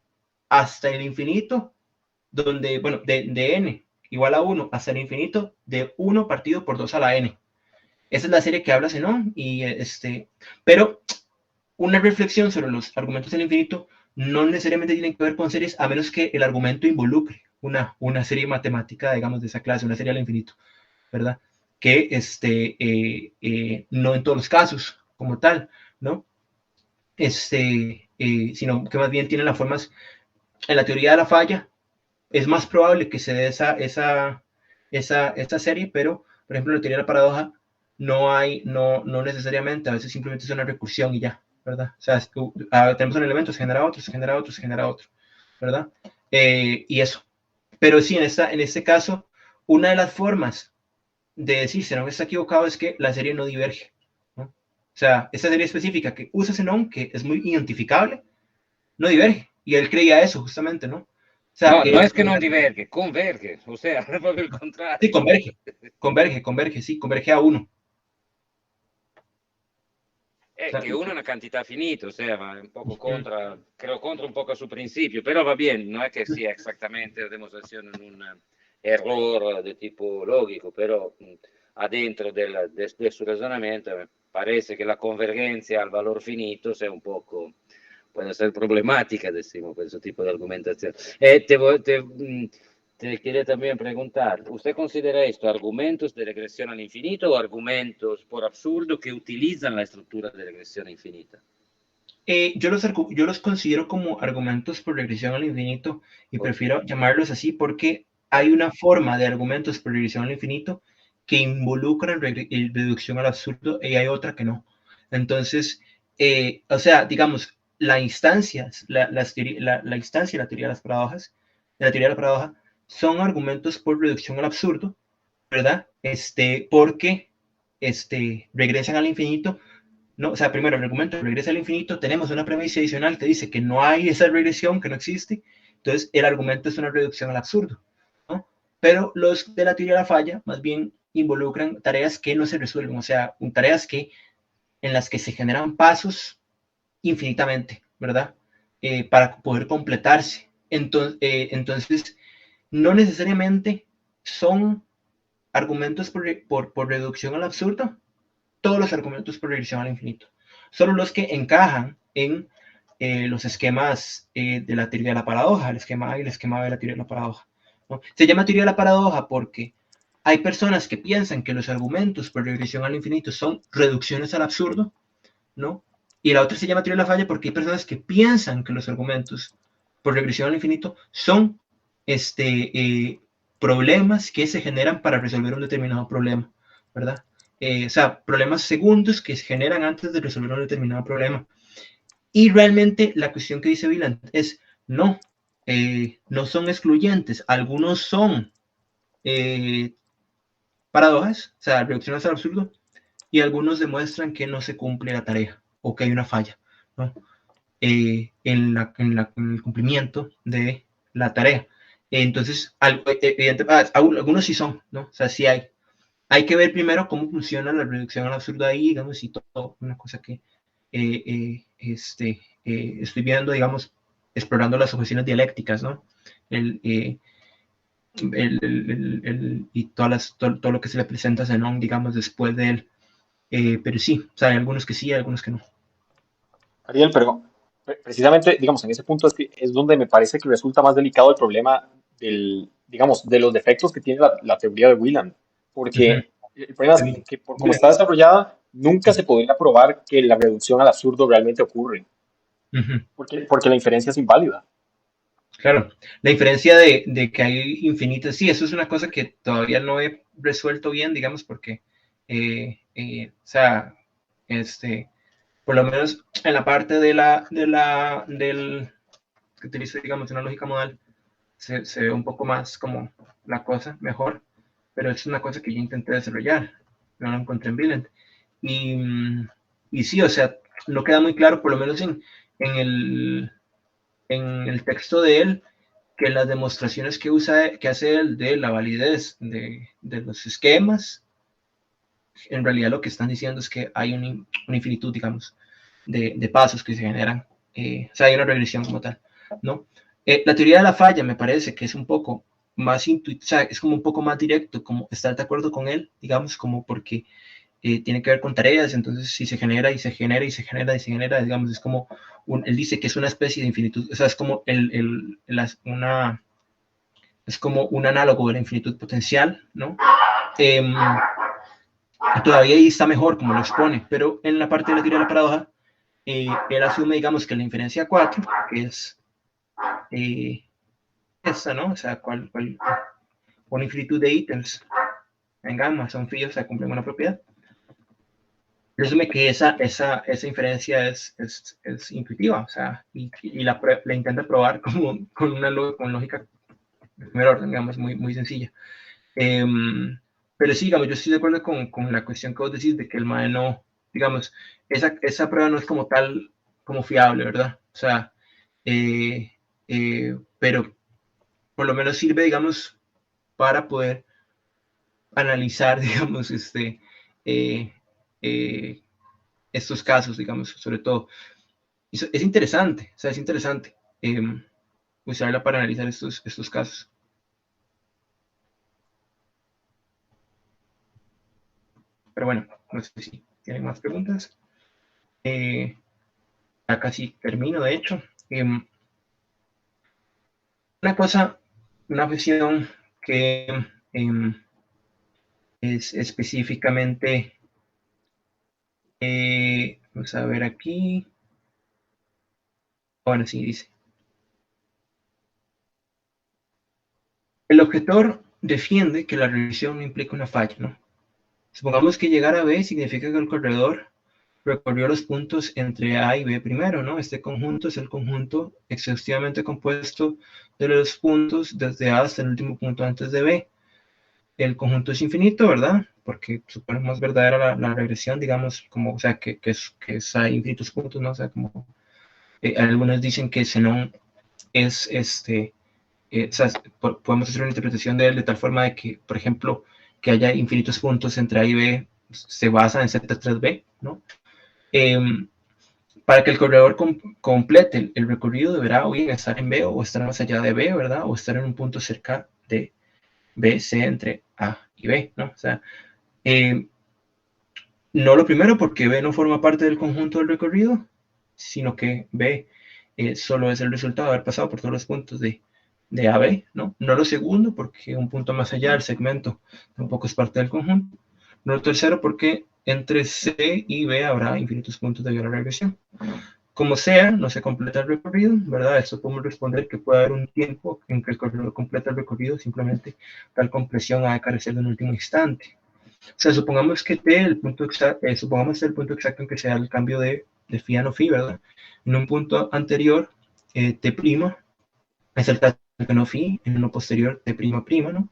hasta el infinito, donde, bueno, de n igual a 1 hasta el infinito, de 1 partido por 2 a la n. Esa es la serie que habla Zenón, pero una reflexión sobre los argumentos del infinito no necesariamente tienen que ver con series, a menos que el argumento involucre una serie matemática, digamos, de esa clase, una serie al infinito, ¿verdad? Que no en todos los casos, como tal, ¿no? Sino que más bien tienen las formas, en la teoría de la falla, es más probable que se dé esta serie, pero, por ejemplo, en la teoría de la paradoja, no necesariamente, a veces simplemente es una recursión y ya, ¿verdad? O sea, tenemos un elemento, se genera otro, se genera otro, se genera otro, ¿verdad? Y eso. Pero sí, en este caso, una de las formas de decir Zenón está equivocado es que la serie no diverge, ¿no? O sea, esta serie específica que usa Zenón, que es muy identificable, no diverge. Y él creía eso, justamente, ¿no? O sea, No es que no diverge, converge. O sea, por el contrario. sí, converge a uno. O sea, Que uno è una quantità finita, o sea, va un poco creo contra un poco a su principio, pero va bien, no es que sea exactamente la demostración en un error de tipo lógico, pero adentro de su razonamiento me parece que la convergencia al valor finito sea un poco, puede ser problemática, decimos, por ese tipo de argumentación. Te quería también preguntar, ¿usted considera esto argumentos de regresión al infinito o argumentos por absurdo que utilizan la estructura de regresión infinita? yo los considero como argumentos por regresión al infinito y Ok. prefiero llamarlos así porque hay una forma de argumentos por regresión al infinito que involucran reducción al absurdo y hay otra que no. Entonces, o sea, digamos, la instancia, la instancia de la teoría de las paradojas, de la teoría de la paradoja, son argumentos por reducción al absurdo, ¿verdad? Porque regresan al infinito ¿no? O sea, primero el argumento regresa al infinito, tenemos una premisa adicional que dice que no hay esa regresión, que no existe, entonces el argumento es una reducción al absurdo, ¿no? Pero los de la teoría de la falla más bien involucran tareas que no se resuelven, o sea, tareas en las que se generan pasos infinitamente, ¿verdad? Para poder completarse. Entonces, no necesariamente son argumentos por reducción al absurdo, todos los argumentos por regresión al infinito, solo los que encajan en los esquemas de la teoría de la paradoja, el esquema A y el esquema B de la teoría de la paradoja, ¿no? Se llama teoría de la paradoja porque hay personas que piensan que los argumentos por regresión al infinito son reducciones al absurdo, ¿no? Y la otra se llama teoría de la falla porque hay personas que piensan que los argumentos por regresión al infinito son problemas que se generan para resolver un determinado problema, ¿verdad? O sea, problemas segundos que se generan antes de resolver un determinado problema. Y realmente la cuestión que dice Wieland es, no, no son excluyentes, algunos son paradojas, o sea, reducciones al absurdo, y algunos demuestran que no se cumple la tarea o que hay una falla, ¿no? En el cumplimiento de la tarea. Entonces, algunos sí son, ¿no? O sea, sí hay. Hay que ver primero cómo funciona la reducción al absurdo ahí, digamos, y todo, una cosa que estoy viendo, digamos, explorando las objeciones dialécticas, ¿no? Y todo lo que se le presenta a Zenón, digamos, después de él. Pero sí, o sea, hay algunos que sí, hay algunos que no. Ariel, pero precisamente, digamos, en ese punto es donde me parece que resulta más delicado el problema digamos, de los defectos que tiene la teoría de Wieland, porque el problema es que como está desarrollada, nunca se podría probar que la reducción al absurdo realmente ocurre, porque la inferencia es inválida. Claro, la diferencia de que hay infinitas, sí, eso es una cosa que todavía no he resuelto bien, digamos, porque, o sea, por lo menos en la parte del que utilizo, digamos, una lógica modal, se ve un poco más como la cosa mejor, pero es una cosa que yo intenté desarrollar, no la encontré en Wieland. Y sí, o sea, no queda muy claro, por lo menos en el texto de él, que las demostraciones que hace él de la validez de los esquemas, en realidad lo que están diciendo es que hay una infinitud, digamos, de pasos que se generan. O sea, hay una regresión como tal, ¿no? La teoría de la falla me parece que es un poco más intuitivo, o sea, es como un poco más directo, como estar de acuerdo con él, digamos, como porque tiene que ver con tareas, entonces si se genera y se genera y se genera y se genera, digamos, es como, él dice que es una especie de infinitud, o sea, es como es como un análogo de la infinitud potencial, ¿no? Todavía ahí está mejor como lo expone, pero en la parte de la teoría de la paradoja, él asume, digamos, que la inferencia 4, que es esta, ¿no? O sea, una infinitud de ítems en gamma son fios, o sea, cumplen una propiedad. Él asume que esa inferencia es intuitiva, o sea, y la intenta probar con lógica de primer orden, digamos, muy sencilla. Pero sí, digamos, yo estoy de acuerdo con la cuestión que vos decís de que el MAE no, digamos, esa prueba no es como tal, como fiable, ¿verdad? O sea, pero por lo menos sirve, digamos, para poder analizar, digamos, estos casos, digamos, sobre todo. Es interesante, o sea, es interesante usarla para analizar estos casos. Pero bueno, no sé si tienen más preguntas. Ya casi termino, de hecho. Una objeción que es específicamente, vamos a ver aquí. Bueno, sí, dice. El objetor defiende que la regresión no implica una falla, ¿no? Supongamos que llegar a B significa que el corredor recorrió los puntos entre A y B primero, ¿no? Este conjunto es el conjunto exhaustivamente compuesto de los puntos desde A hasta el último punto antes de B. el conjunto es infinito, ¿verdad? Porque suponemos verdadera la regresión, digamos, como, o sea, que hay infinitos puntos, ¿no? O sea, como algunos dicen que Zenón es, o sea, podemos hacer una interpretación de él de tal forma de que, por ejemplo, que haya infinitos puntos entre A y B, se basa en Z tras B, ¿no? Para que el corredor complete el recorrido deberá o bien estar en B o estar más allá de B, ¿verdad? O estar en un punto cerca de B, C entre A y B, ¿no? O sea, no lo primero porque B no forma parte del conjunto del recorrido, sino que B solo es el resultado de haber pasado por todos los puntos de A a B, ¿no? No lo segundo porque un punto más allá del segmento tampoco es parte del conjunto. No lo tercero porque entre C y B habrá infinitos puntos debido a la regresión. Como sea, no se completa el recorrido, ¿verdad? Esto podemos responder que puede haber un tiempo en que el corredor completa el recorrido, simplemente tal compresión ha de carecer de un último instante. O sea, supongamos que T, el punto exacto, supongamos el punto exacto en que se da el cambio de phi a no phi, ¿verdad? En un punto anterior, T' es el caso que no phi, en uno posterior T', ¿no?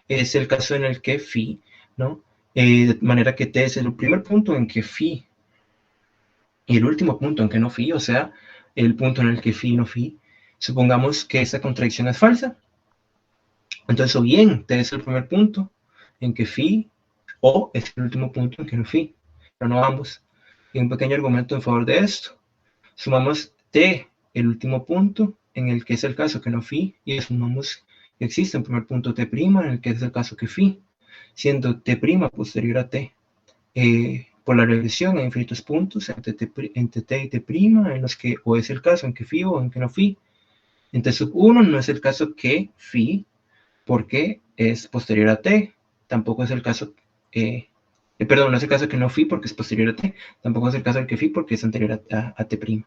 Es el caso en el que phi, ¿no? De manera que T es el primer punto en que phi y el último punto en que no phi, o sea, el punto en el que phi no phi, supongamos que esta contradicción es falsa. Entonces, o bien T es el primer punto en que phi, o es el último punto en que no phi, pero no ambos. Y un pequeño argumento en favor de esto. Sumamos T, el último punto, en el que es el caso que no phi, y sumamos que existe un primer punto T', en el que es el caso que phi, siendo T' posterior a T. Por la regresión hay infinitos puntos entre T y T', en los que o es el caso en que phi o en que no phi. En T sub 1 no es el caso que phi, porque es posterior a T. Tampoco es el caso, perdón, no es el caso que no phi porque es posterior a T. Tampoco es el caso de que phi porque es anterior a T'.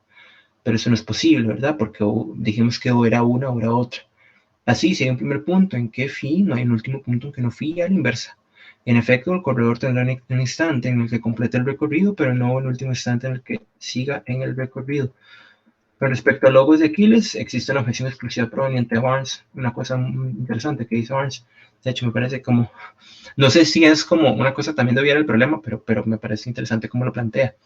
Pero eso no es posible, ¿verdad? Porque dijimos que o era una o era otra. Así, si hay un primer punto en que phi, no hay un último punto en que no phi, a la inversa. En efecto, el corredor tendrá un instante en el que complete el recorrido, pero no un último instante en el que siga en el recorrido. Con respecto a logos de Aquiles, existe una objeción exclusiva proveniente de Barnes, una cosa muy interesante que dice Barnes. De hecho, me parece como, no sé si es como una cosa también de obviar el problema, pero me parece interesante cómo lo plantea.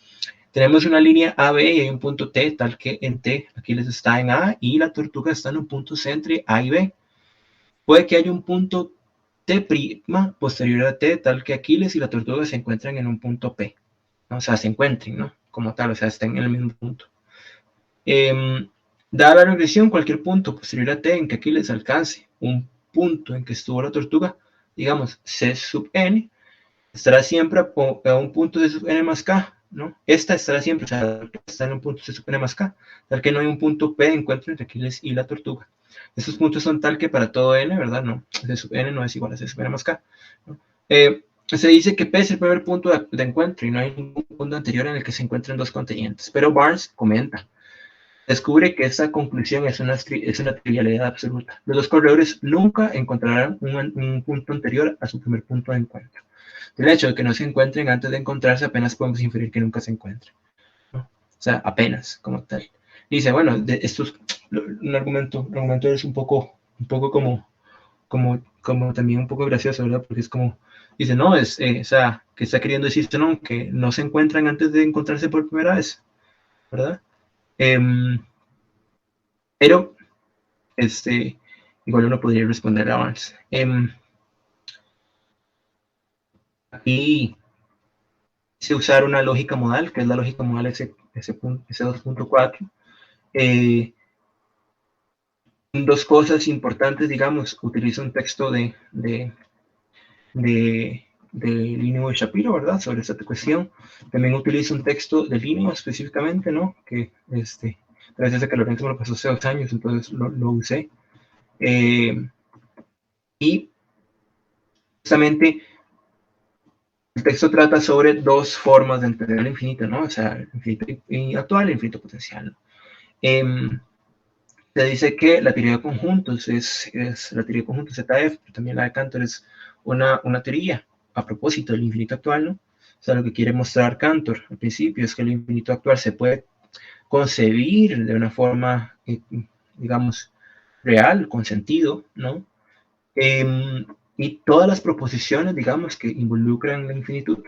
Tenemos una línea AB y hay un punto T, tal que en T Aquiles está en A y la tortuga está en un punto C entre A y B. Puede que haya un punto T' posterior a T, tal que Aquiles y la tortuga se encuentran en un punto P, ¿no? O sea, se encuentren, ¿no? Como tal, o sea, estén en el mismo punto. Dada la regresión, cualquier punto posterior a T en que Aquiles alcance un punto en que estuvo la tortuga, digamos C sub n, estará siempre a un punto de sub n más k, ¿no? Esta estará siempre, o sea, está en un punto de sub n más k, tal que no hay un punto P de encuentro entre Aquiles y la tortuga. Estos puntos son tal que para todo n, ¿verdad? No, C sub n no es igual a C sub n más k, ¿no? Se dice que P es el primer punto de encuentro y no hay ningún punto anterior en el que se encuentren dos contenientes, pero Barnes comenta, descubre que esa conclusión es una trivialidad absoluta. Los dos corredores nunca encontrarán un punto anterior a su primer punto de encuentro. Del hecho de que no se encuentren antes de encontrarse, apenas podemos inferir que nunca se encuentren, ¿no? O sea, apenas, como tal. Y dice, bueno, esto es un argumento es un poco como también un poco gracioso, ¿verdad? Porque es como, dice, no, o sea, que está queriendo decir, no, que no se encuentran antes de encontrarse por primera vez, ¿verdad? Pero, igual uno podría responder a Barnes. Aquí se usar una lógica modal, que es la lógica modal S2.4. Dos cosas importantes, digamos, utilizo un texto de Linus y Shapiro, ¿verdad? Sobre esta cuestión. También utilizo un texto de Linus específicamente, ¿no? Que, gracias a que Lorenzo me lo pasó hace 2 años, entonces lo usé. Y justamente el texto trata sobre dos formas de entender el infinito, ¿no? O sea, el infinito actual y el infinito potencial, ¿no? Se dice que la teoría de conjuntos es la teoría de conjuntos ZF, pero también la de Cantor es una teoría a propósito del infinito actual, ¿no? O sea, lo que quiere mostrar Cantor al principio es que el infinito actual se puede concebir de una forma, digamos, real, con sentido, ¿no? y todas las proposiciones, digamos, que involucran la infinitud,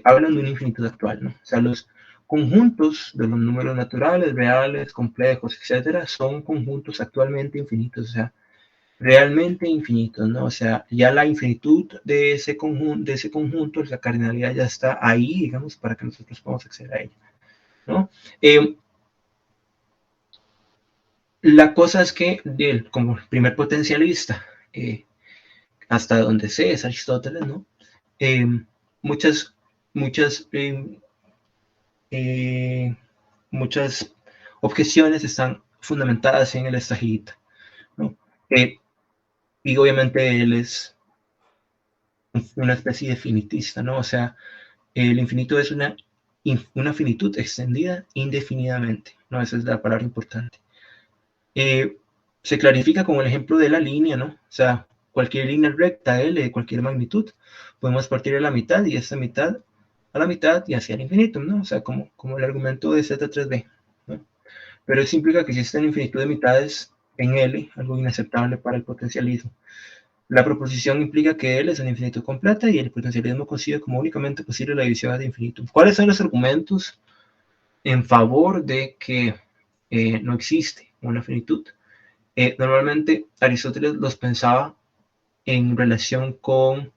hablan de una infinitud actual, ¿no? O sea, los conjuntos de los números naturales, reales, complejos, etcétera, son conjuntos actualmente infinitos, o sea, realmente infinitos, ¿no? O sea, ya la infinitud de ese conjunto, la cardinalidad ya está ahí, digamos, para que nosotros podamos acceder a ella, ¿no? La cosa es que él, como primer potencialista, hasta donde sé, es Aristóteles, ¿no? Muchas, muchas, muchas objeciones están fundamentadas en el estagista, ¿no? Y obviamente él es una especie de finitista, ¿no? O sea, el infinito es una finitud extendida indefinidamente, ¿no? Esa es la palabra importante. Se clarifica con el ejemplo de la línea, ¿no? O sea, cualquier línea recta L de cualquier magnitud, podemos partir de la mitad y esta mitad a la mitad y hacia el infinito, ¿no? O sea, como el argumento de Z3b, ¿no? Pero eso implica que existe una infinitud de mitades en L, algo inaceptable para el potencialismo. La proposición implica que L es una infinitud completa y el potencialismo concibe como únicamente posible la división ad infinitum. ¿Cuáles son los argumentos en favor de que no existe una finitud? Normalmente Aristóteles los pensaba en relación con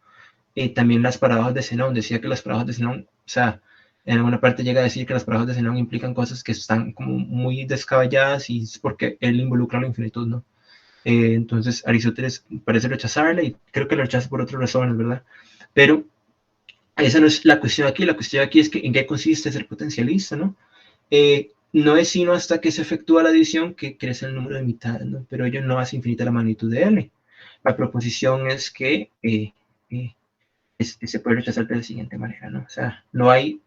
también las paradojas de Zenón. Decía que las paradojas de Zenón, o sea, en alguna parte llega a decir que las paradojas de Zenón implican cosas que están como muy descabelladas y es porque él involucra la infinitud, ¿no? Entonces Aristóteles parece rechazarla y creo que lo rechaza por otras razones, ¿verdad? Pero esa no es la cuestión aquí. La cuestión aquí es que en qué consiste ser potencialista, ¿no? No es sino hasta que se efectúa la división que crece el número de mitades, ¿no? Pero ello no hace infinita la magnitud de L. La proposición es que se puede rechazar de la siguiente manera, ¿no? O sea, no hay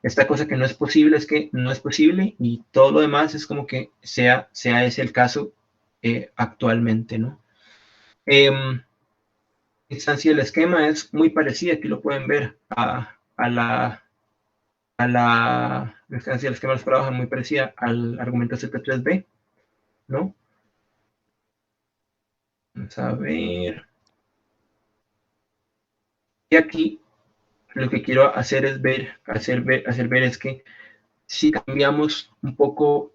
esta cosa que no es posible, es que no es posible y todo lo demás es como que sea ese el caso actualmente, ¿no? La instancia del esquema es muy parecida, aquí lo pueden ver a la instancia del esquema de las paradojas, muy parecida al argumento Z3b, ¿no? Vamos a ver. Y aquí lo que quiero hacer es hacer ver es que si cambiamos un poco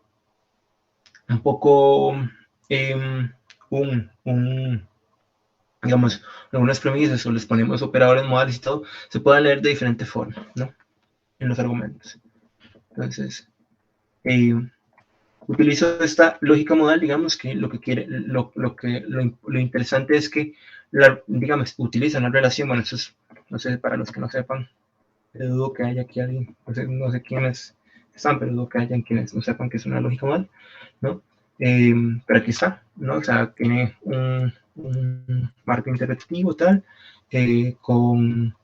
digamos, algunas premisas o les ponemos operadores modales y todo, se pueden leer de diferente forma, ¿no? En los argumentos. Entonces, utilizo esta lógica modal, digamos, que lo que quiere, lo interesante es que, digamos, utiliza una relación, bueno, eso es, no sé, para los que no sepan, pero dudo que haya aquí alguien, no sé quiénes están, pero dudo que hayan quienes no sepan que es una lógica modal, ¿no? Pero aquí está, ¿no? O sea, tiene un marco interactivo tal, con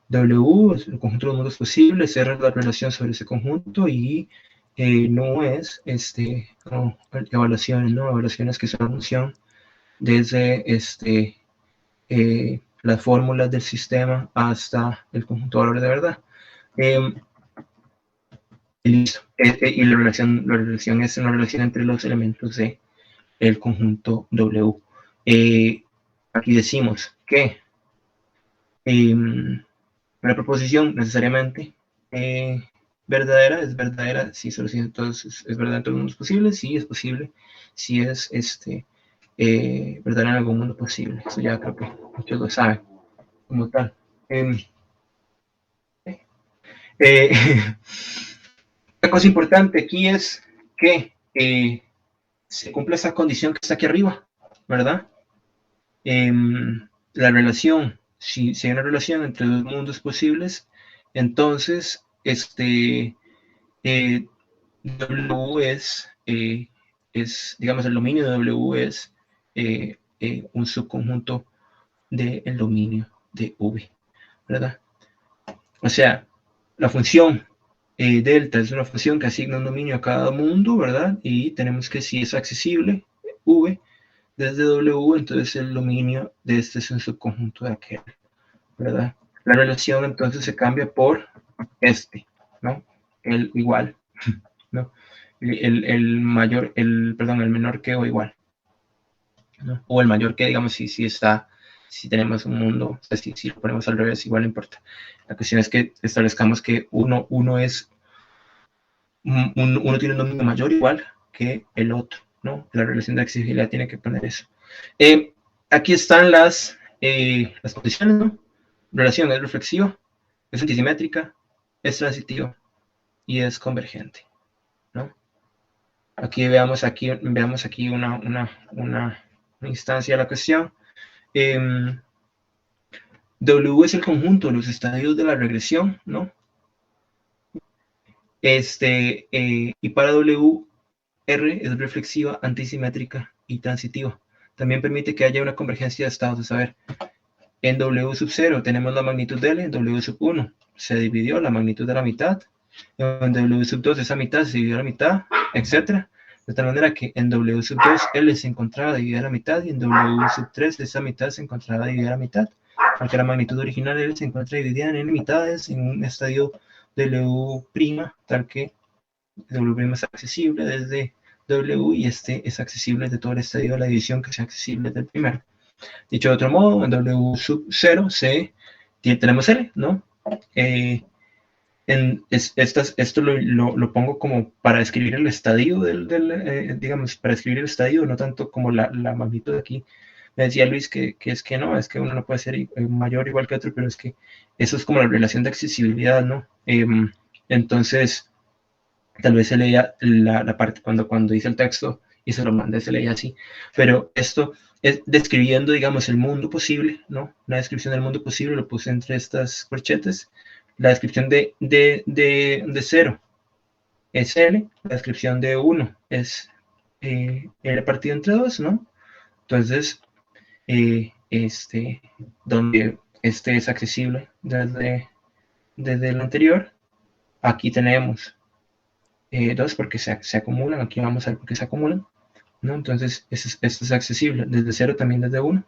W, el conjunto de los mundos posibles, R es la relación sobre ese conjunto y no es evaluaciones, ¿no? Evaluaciones que son una función desde las fórmulas del sistema hasta el conjunto de valores de verdad. Y listo. Y la relación es una relación entre los elementos de el conjunto W. Aquí decimos que la proposición necesariamente verdadera es verdadera si solo si entonces es verdadera en todos los mundos posibles, sí es posible, si es verdadera en algún mundo posible. Eso ya creo que muchos lo saben como tal. La cosa importante aquí es que se cumple esa condición que está aquí arriba, ¿verdad? La relación, si hay una relación entre dos mundos posibles, entonces W digamos, el dominio de W es un subconjunto del dominio de V, ¿verdad? O sea, la función delta es una función que asigna un dominio a cada mundo, ¿verdad? Y tenemos que si es accesible, V, desde W, entonces el dominio de este es un subconjunto de aquel, ¿verdad? La relación entonces se cambia por ¿no? El igual, ¿no? El menor que o igual, ¿no? O el mayor que, digamos, si está si tenemos un mundo, o sea, si lo ponemos al revés, igual no importa. La cuestión es que establezcamos que uno tiene un dominio mayor igual que el otro, ¿no? La relación de accesibilidad tiene que poner eso. Aquí están las condiciones, ¿no? Relación es reflexiva, es antisimétrica, es transitiva y es convergente, ¿no? Aquí veamos aquí una instancia de la cuestión. W es el conjunto de los estadios de la regresión, ¿no? Y para W, R es reflexiva, antisimétrica y transitiva. También permite que haya una convergencia de estados. Es saber, en W sub 0 tenemos la magnitud de L, en W sub 1 se dividió la magnitud de la mitad, en W sub 2 esa mitad se dividió a la mitad, etc. De tal manera que en W sub 2 L se encontraba dividida a la mitad y en W sub 3 esa mitad se encontraba dividida a la mitad, porque la magnitud original L se encuentra dividida en N mitades en un estadio W', tal que W' es accesible desde W y este es accesible de todo el estadio de la división que sea accesible del primero. Dicho de otro modo, en W sub 0 tenemos L, ¿no? Esto lo pongo como para describir el estadio digamos, para describir el estadio, no tanto como la magnitud de aquí. Me decía Luis que es que no, es que uno no puede ser mayor igual que otro, pero es que eso es como la relación de accesibilidad, ¿no? Entonces, tal vez se leía la parte cuando hice el texto y se lo mandé, se leía así, pero esto es describiendo, digamos, el mundo posible, ¿no? Una descripción del mundo posible, lo puse entre estas corchetes. La descripción de 0 es L, la descripción de 1 es L partido entre 2, ¿no? Entonces, donde este es accesible desde el anterior, aquí tenemos 2 porque se acumulan, aquí vamos a ver por qué se acumulan, ¿no? Entonces, esto es accesible desde 0, también desde 1.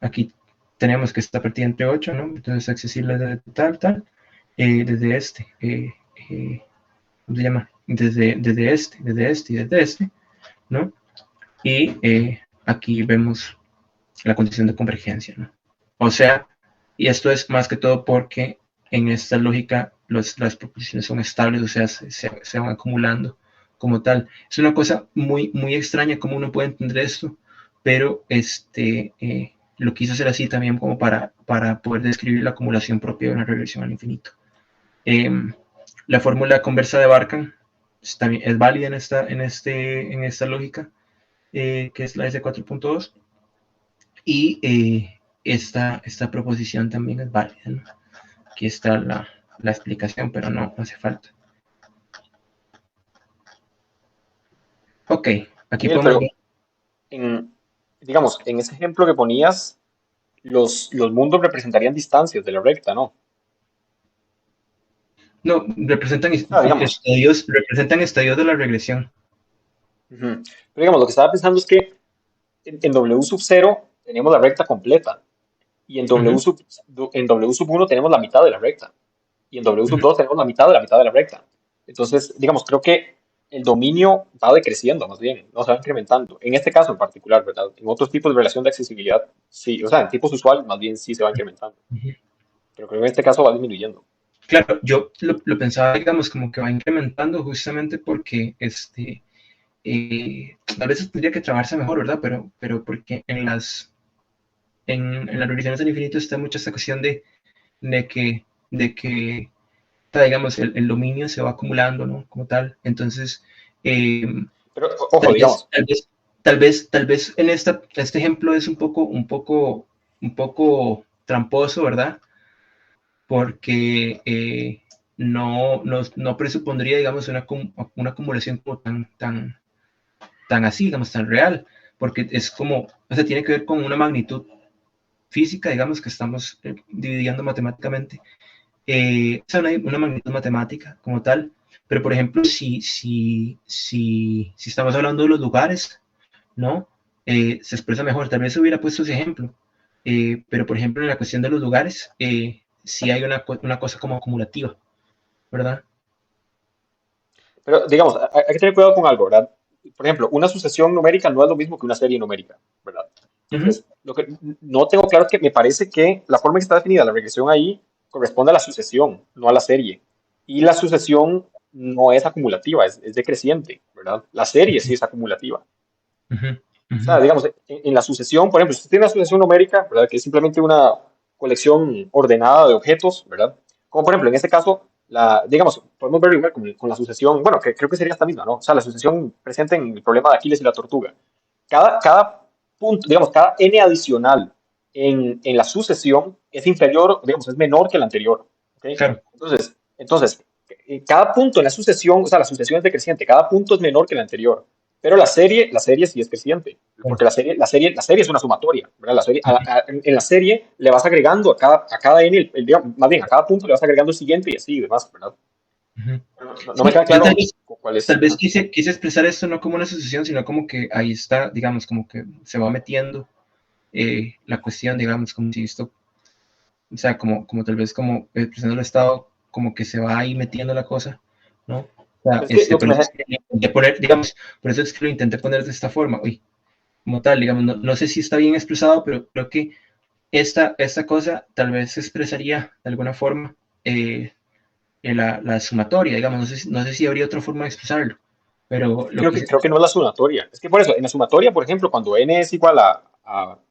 Aquí tenemos que está partida entre 8, ¿no? Entonces es accesible desde tal, desde ¿cómo se llama? Desde este, ¿no? Y aquí vemos la condición de convergencia, ¿no? O sea, y esto es más que todo porque en esta lógica las proposiciones son estables, o sea, se van acumulando como tal. Es una cosa muy, muy extraña cómo uno puede entender esto, pero lo quise hacer así también como para poder describir la acumulación propia de una regresión al infinito. La fórmula conversa de Barkan es válida en esta lógica, que es la S4.2, y esta proposición también es válida, ¿no? Aquí está la explicación, pero no hace falta. Ok, aquí podemos ver. Digamos, en ese ejemplo que ponías, los mundos representarían distancias de la recta, ¿no? No, representan digamos, estadios de la regresión. pero digamos, lo que estaba pensando es que en W sub 0 tenemos la recta completa y en W sub 1 tenemos la mitad de la recta y en W sub 2 tenemos la mitad de la recta. Entonces, digamos, creo que el dominio va decreciendo, más bien, no se va incrementando. En este caso en particular, ¿verdad? En otros tipos de relación de accesibilidad, sí, o sea, en tipos usuales, más bien sí se va incrementando. Pero creo que en este caso va disminuyendo. Claro, yo lo pensaba, digamos, como que va incrementando justamente porque a veces tendría que trabajarse mejor, ¿verdad? Pero porque en las religiones del infinito está mucha esta cuestión de que digamos, el dominio se va acumulando, ¿no? Como tal. Entonces, pero, ojo, digamos. Tal vez en este ejemplo es un poco tramposo, ¿verdad? Porque no presupondría, digamos, una acumulación como tan así, digamos, tan real, porque es como, o sea, tiene que ver con una magnitud física, digamos, que estamos dividiendo matemáticamente. Es una magnitud matemática como tal, pero por ejemplo, si estamos hablando de los lugares, ¿no? Se expresa mejor, tal vez hubiera puesto ese ejemplo, pero por ejemplo, en la cuestión de los lugares, sí hay una cosa como acumulativa, ¿verdad? Pero, digamos, hay que tener cuidado con algo, ¿verdad? Por ejemplo, una sucesión numérica no es lo mismo que una serie numérica, ¿verdad? Entonces, lo que no tengo claro es que me parece que la forma en que está definida la regresión ahí corresponde a la sucesión, no a la serie. Y la sucesión no es acumulativa, es decreciente, ¿verdad? La serie sí es acumulativa. Ujú, O ujú. sea, digamos, en la sucesión, por ejemplo, si usted tiene una sucesión numérica, ¿verdad? Que es simplemente una colección ordenada de objetos, ¿verdad? Como por ejemplo, en este caso, digamos, podemos ver igual con la sucesión, bueno, que creo que sería esta misma, ¿no? O sea, la sucesión presente en el problema de Aquiles y la tortuga. Cada punto, digamos, cada n adicional en la sucesión es inferior, digamos, es menor que el anterior. ¿Ok? Claro. Entonces, cada punto en la sucesión, o sea, la sucesión es decreciente, cada punto es menor que el anterior. Pero la serie sí es creciente, Claro. porque la serie es una sumatoria, ¿verdad? La serie, en la serie le vas agregando a cada n, digamos, más bien a cada punto le vas agregando el siguiente y así y demás, ¿verdad? Ujú. No me Sí, queda yo claro cuál es. tal vez Ajá. quise expresar esto no como una asociación, sino como que ahí está, digamos, como que se va metiendo la cuestión, digamos, como si esto, o sea, como tal vez como expresando el Estado, como que se va ahí metiendo la cosa, ¿no? O sea, Es que lo que por me, eso es que le intenté poner, digamos, por eso es que lo intenté poner de esta forma, uy, como tal, digamos, no sé si está bien expresado, pero creo que esta cosa tal vez se expresaría de alguna forma en la sumatoria, digamos, no sé si habría otra forma de expresarlo, pero lo que creo que no es la sumatoria. Es que por eso, en la sumatoria, por ejemplo, cuando n es igual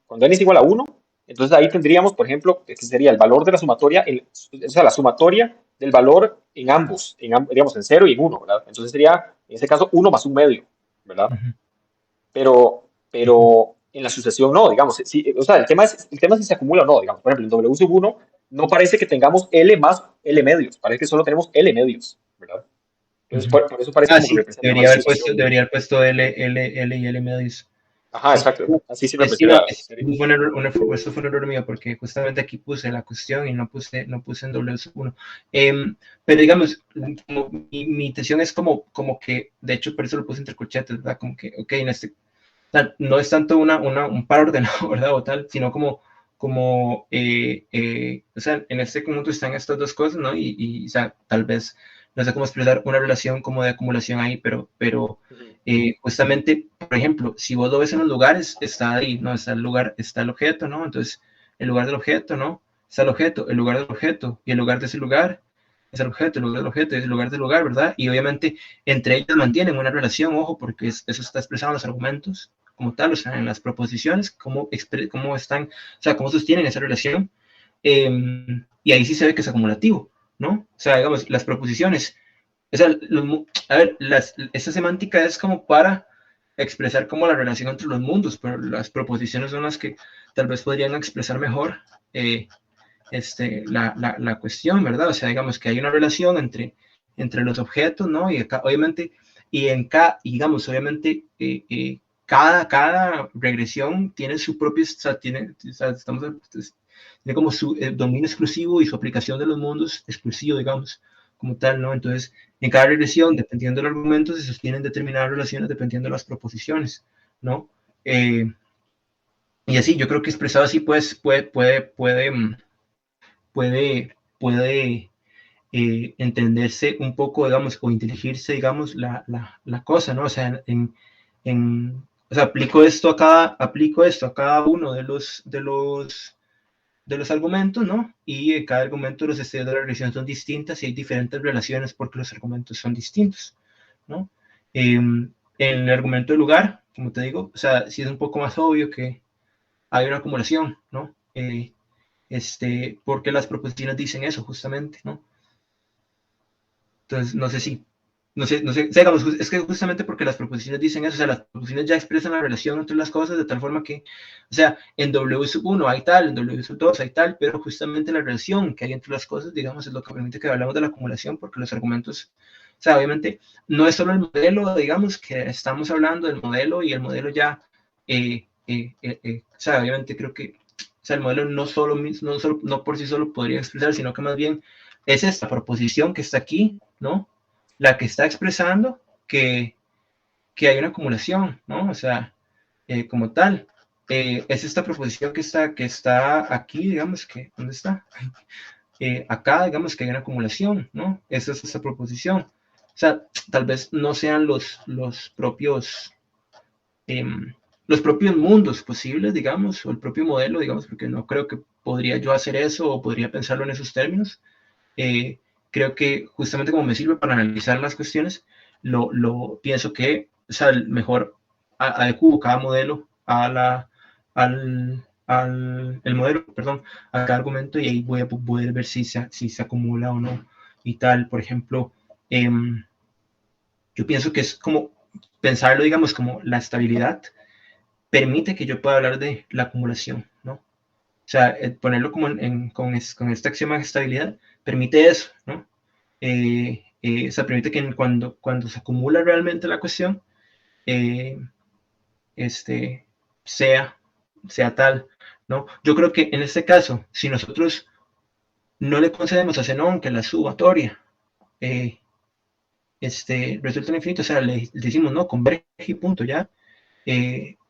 cuando n es igual a 1, entonces ahí tendríamos, por ejemplo, que sería el valor de la sumatoria, o sea, la sumatoria del valor en ambos, digamos, en 0 y en 1, ¿verdad? Entonces sería, en ese caso, 1 más un medio, ¿verdad? uh-huh, Pero en la sucesión no, digamos, sí, o sea, el tema es si se acumula o no, digamos, por ejemplo, en W sub 1 no parece que tengamos L más L medios, parece que solo tenemos L medios, ¿verdad? Entonces, uh-huh. por eso parece como que Sí, representa más la sucesión. debería haber puesto L y L medios. Ajá, Sí, exacto. Así sí sí, representa no, la serie. esto fue un error mío porque justamente aquí puse la cuestión y no puse en W1. Pero digamos, como mi intención es como que, de hecho, por eso lo puse entre corchetes, ¿verdad? Como que, ok, no es tanto un par ordenado, ¿verdad? O tal, sino o sea, en este conjunto están estas dos cosas, ¿no? O sea, tal vez, no sé cómo expresar una relación como de acumulación ahí, pero Ujú. justamente, por ejemplo, si vos lo ves en los lugares, está ahí, ¿no? Está el lugar, está el objeto, ¿no? Entonces, el lugar del objeto, ¿no? Está el objeto, el lugar del objeto, y el lugar de ese lugar es el objeto, el lugar del objeto es el lugar del lugar, ¿verdad? Y obviamente entre ellos mantienen una relación, ojo, porque eso está expresado en los argumentos como tal, o sea, en las proposiciones, cómo están, o sea, cómo sostienen esa relación, y ahí sí se ve que es acumulativo, ¿no? O sea, digamos, las proposiciones, o sea, a ver, esa semántica es como para expresar como la relación entre los mundos, pero las proposiciones son las que tal vez podrían expresar mejor eh, la cuestión, ¿verdad? O sea, digamos que hay una relación entre los objetos, ¿no? Y acá, obviamente, digamos, obviamente, cada regresión tiene su propio, o sea, tiene como su dominio exclusivo y su aplicación de los mundos exclusivo, digamos, como tal, ¿no? Entonces, en cada regresión, dependiendo del argumento, se sostienen determinadas relaciones dependiendo de las proposiciones, ¿no? Y así, yo creo que expresado así, pues, puede entenderse un poco, digamos, o inteligirse, digamos, la cosa, ¿no? O sea, o sea, aplico esto a cada uno de los argumentos, ¿no? Y en cada argumento los estados de la regresión son distintas y hay diferentes relaciones porque los argumentos son distintos, ¿no? En el argumento de lugar, como te digo, o sea, sí es un poco más obvio que hay una acumulación, ¿no? Porque las proposiciones dicen eso justamente, ¿no? Entonces, no sé, digamos, es que justamente porque las proposiciones dicen eso, o sea, las proposiciones ya expresan la relación entre las cosas de tal forma que, o sea, en W sub 1 hay tal, en W sub 2 hay tal, pero justamente la relación que hay entre las cosas, digamos, es lo que permite que hablamos de la acumulación, porque los argumentos, o sea, obviamente, no es solo el modelo, digamos, que estamos hablando del modelo y el modelo ya, o sea, obviamente creo que, o sea, el modelo no por sí solo podría expresar, sino que más bien es esta proposición que está aquí, ¿no? La que está expresando que hay una acumulación, ¿no? O sea, como tal, es esta proposición que está aquí, digamos que, ¿dónde está? Acá, digamos que hay una acumulación, ¿no? Esa es esa proposición. O sea, tal vez no sean los propios, los propios mundos posibles, digamos, o el propio modelo, digamos, porque no creo que podría yo hacer eso o podría pensarlo en esos términos. Creo que justamente como me sirve para analizar las cuestiones, pienso que, o sea, mejor adecuo cada modelo el modelo, perdón, a cada argumento, y ahí voy a poder ver si se acumula o no y tal. Por ejemplo, yo pienso que es como pensarlo, digamos, como la estabilidad permite que yo pueda hablar de la acumulación, ¿no? O sea, ponerlo como con este axioma de estabilidad permite eso, ¿no? O sea, permite que cuando se acumula realmente la cuestión, sea tal, ¿no? Yo creo que en este caso, si nosotros no le concedemos a Zenón que la sumatoria resulta en infinito, o sea, le decimos, no, converge y punto, ya,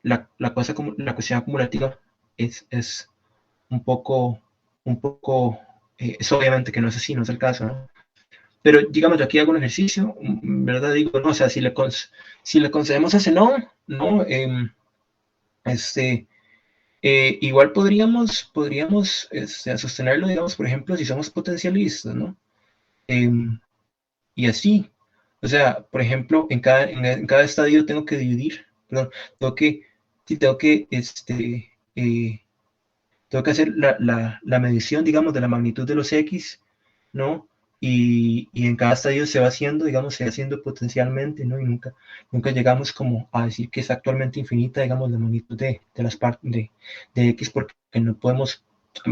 la cuestión acumulativa es un poco, es obviamente que no es así, no es el caso, ¿no? Pero digamos, yo aquí hago un ejercicio, ¿verdad? Digo, no, o sea, si le concedemos a Zenón, ¿no? Igual podríamos sostenerlo, digamos, por ejemplo, si somos potencialistas, ¿no? Y así, o sea, por ejemplo, en cada estadio tengo que dividir, perdón, tengo que hacer la medición, digamos, de la magnitud de los X, ¿no? Y en cada estadio se va haciendo, digamos, se va haciendo potencialmente, ¿no? Y nunca llegamos como a decir que es actualmente infinita, digamos, la magnitud de las partes de X, porque no podemos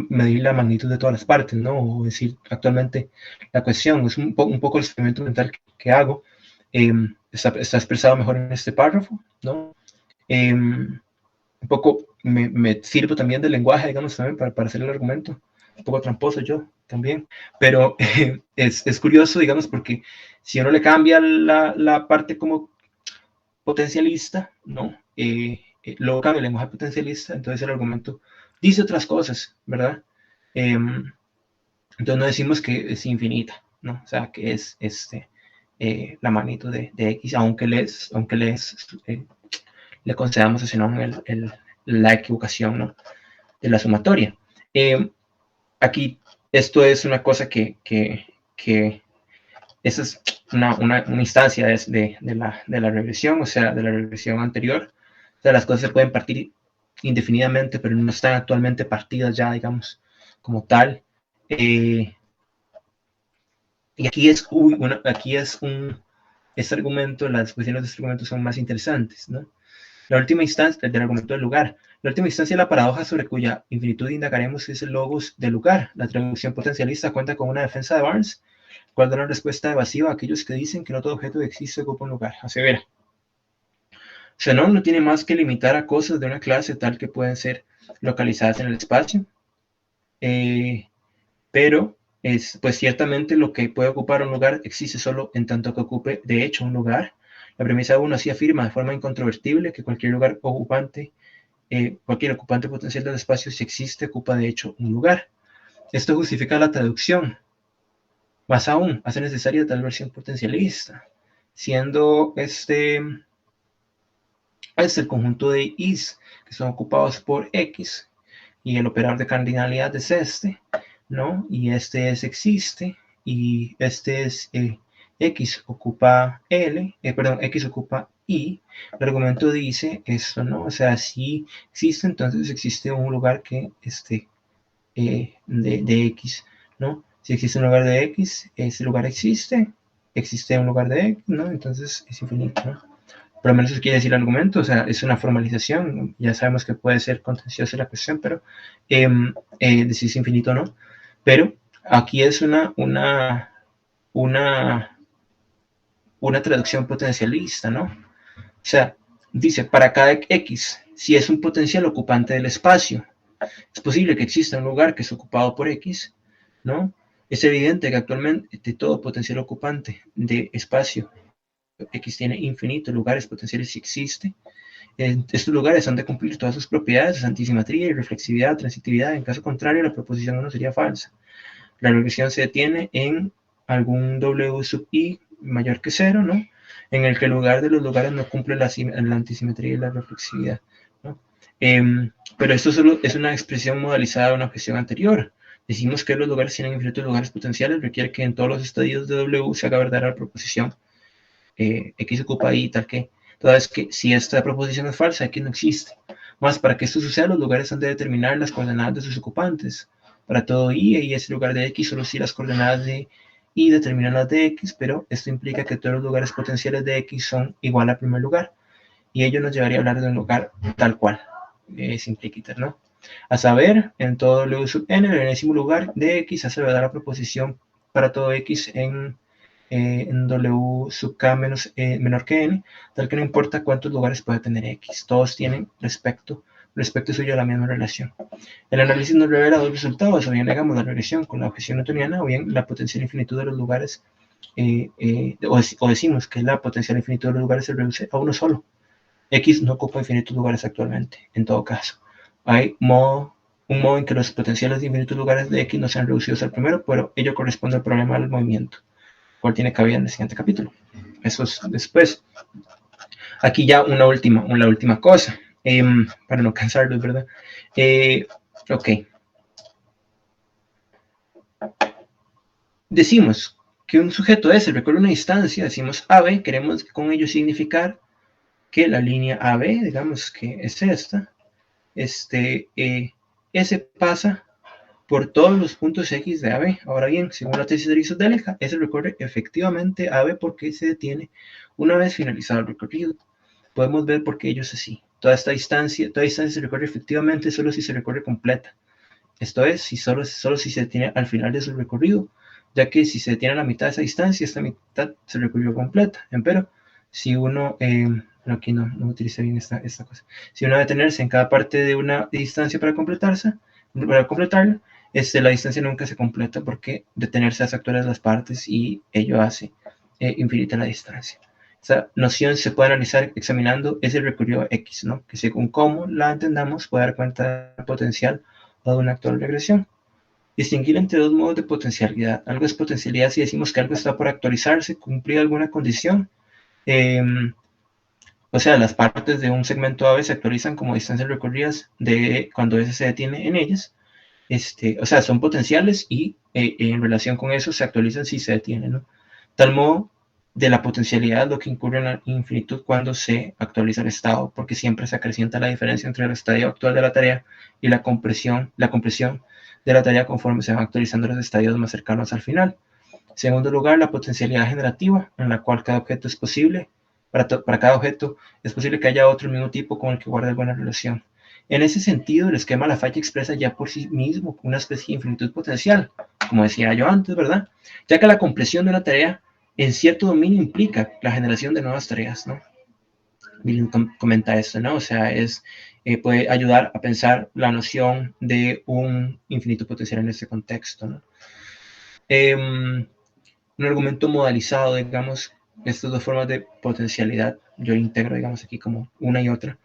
medir la magnitud de todas las partes, ¿no? O decir actualmente la cuestión. Es un poco el experimento mental que hago. Está expresado mejor en este párrafo, ¿no? Un poco me sirvo también del lenguaje, digamos, también para hacer el argumento. Un poco tramposo yo también, pero es curioso, digamos, porque si uno le cambia la parte como potencialista, ¿no? Luego cambia el lenguaje potencialista, entonces el argumento dice otras cosas, ¿verdad? Entonces no decimos que es infinita, ¿no? O sea, que es la magnitud de X, aunque le concedamos a Zenón la equivocación, ¿no? De la sumatoria. Aquí, esto es una cosa que esa es una instancia de la regresión, o sea, de la regresión anterior. O sea, las cosas se pueden partir indefinidamente, pero no están actualmente partidas ya, digamos, como tal. Y aquí este argumento, las cuestiones de este argumento son más interesantes, ¿no? La última instancia del argumento del lugar. La última instancia de la paradoja sobre cuya infinitud indagaremos es el logos del lugar. La traducción potencialista cuenta con una defensa de Barnes, cual da una respuesta evasiva a aquellos que dicen que no todo objeto que existe ocupa un lugar. Asevera. Zenón no tiene más que limitar a cosas de una clase tal que pueden ser localizadas en el espacio, pero pues ciertamente lo que puede ocupar un lugar existe solo en tanto que ocupe de hecho un lugar. La premisa 1 así afirma de forma incontrovertible que cualquier ocupante potencial del espacio, si existe, ocupa de hecho un lugar. Esto justifica la traducción. Más aún, hace necesaria tal versión potencialista, siendo el conjunto de Is que son ocupados por X y el operador de cardinalidad es ¿no? Y existe y es X ocupa X ocupa Y. El argumento dice esto, ¿no? O sea, si existe, entonces existe un lugar que de X, ¿no? Si existe un lugar de X, ese lugar existe un lugar de X, ¿no? Entonces es infinito, ¿no? Por lo menos eso quiere decir el argumento, o sea, es una formalización, ya sabemos que puede ser contenciosa la cuestión, pero decir es infinito o no. Pero aquí es una traducción potencialista, ¿no? O sea, dice, para cada X, si es un potencial ocupante del espacio, es posible que exista un lugar que es ocupado por X, ¿no? Es evidente que actualmente todo potencial ocupante de espacio X tiene infinitos lugares potenciales si existe. Estos lugares han de cumplir todas sus propiedades, antisimetría y reflexividad, transitividad. En caso contrario, la proposición 1 sería falsa. La regresión se detiene en algún W sub I mayor que 0, ¿no? En el que el lugar de los lugares no cumple la antisimetría y la reflexividad. Pero esto solo es una expresión modalizada de una objeción anterior. Decimos que los lugares tienen infinitos lugares potenciales, requiere que en todos los estadios de W se haga verdadera la proposición X ocupa Y tal que. Toda vez que si esta proposición es falsa, X no existe. Más, para que esto suceda, los lugares han de determinar las coordenadas de sus ocupantes. Para todo Y es el lugar de X, solo si las coordenadas de Y determinan las de X, pero esto implica que todos los lugares potenciales de X son igual al primer lugar. Y ello nos llevaría a hablar de un lugar tal cual, simpliquiter, ¿no? A saber, en todo W sub n, el enésimo lugar de X hace verdad la proposición para todo X en W sub k menor que n, tal que no importa cuántos lugares puede tener X, todos tienen respecto suyo a la misma relación. El análisis nos revela dos resultados, o bien negamos la regresión con la objeción newtoniana, o bien la potencial infinitud de los lugares, o decimos que la potencial infinitud de los lugares se reduce a uno solo. X no ocupa infinitos lugares actualmente, en todo caso. Hay un modo en que los potenciales de infinitos lugares de X no sean reducidos al primero, pero ello corresponde al problema del movimiento, cual tiene cabida en el siguiente capítulo. Eso es después. Aquí ya una última cosa, para no cansarlos, ¿verdad? Ok. Decimos que un sujeto S recorre una distancia, decimos AB, queremos con ello significar que la línea AB, digamos que es esta, S pasa por todos los puntos X de AB. Ahora bien, según la tesis aristotélica, S recorre efectivamente AB porque se detiene una vez finalizado el recorrido. Podemos ver por qué ello es así. Toda distancia se recorre efectivamente solo si se recorre completa. Esto es, solo si se detiene al final de su recorrido, ya que si se detiene a la mitad de esa distancia, esta mitad se recorrió completa. Pero si uno, aquí no utilicé bien esta cosa. Si uno detenerse en cada parte de una distancia para completarla, la distancia nunca se completa porque detenerse hace actuales las partes y ello hace infinita la distancia. Esta noción se puede analizar examinando ese recorrido X, ¿no? Que según cómo la entendamos puede dar cuenta del potencial o de una actual regresión. Distinguir entre dos modos de potencialidad. Algo es potencialidad si decimos que algo está por actualizarse, cumplir alguna condición. O sea, las partes de un segmento AB se actualizan como distancias recorridas de cuando ese se detiene en ellas. O sea, son potenciales y en relación con eso se actualizan si se detienen, ¿no? Tal modo, de la potencialidad lo que incurre en la infinitud cuando se actualiza el estado, porque siempre se acrecienta la diferencia entre el estadio actual de la tarea y la compresión de la tarea conforme se van actualizando los estadios más cercanos al final. En segundo lugar, la potencialidad generativa, en la cual cada objeto es posible, para cada objeto es posible que haya otro mismo tipo con el que guarde buena relación. En ese sentido, el esquema Lafayette expresa ya por sí mismo una especie de infinitud potencial, como decía yo antes, ¿verdad? Ya que la compresión de una tarea en cierto dominio implica la generación de nuevas tareas, ¿no? William comenta esto, ¿no? O sea, puede ayudar a pensar la noción de un infinito potencial en este contexto, ¿no? Un argumento modalizado, digamos, estas dos formas de potencialidad, yo lo integro, digamos, aquí como una y otra.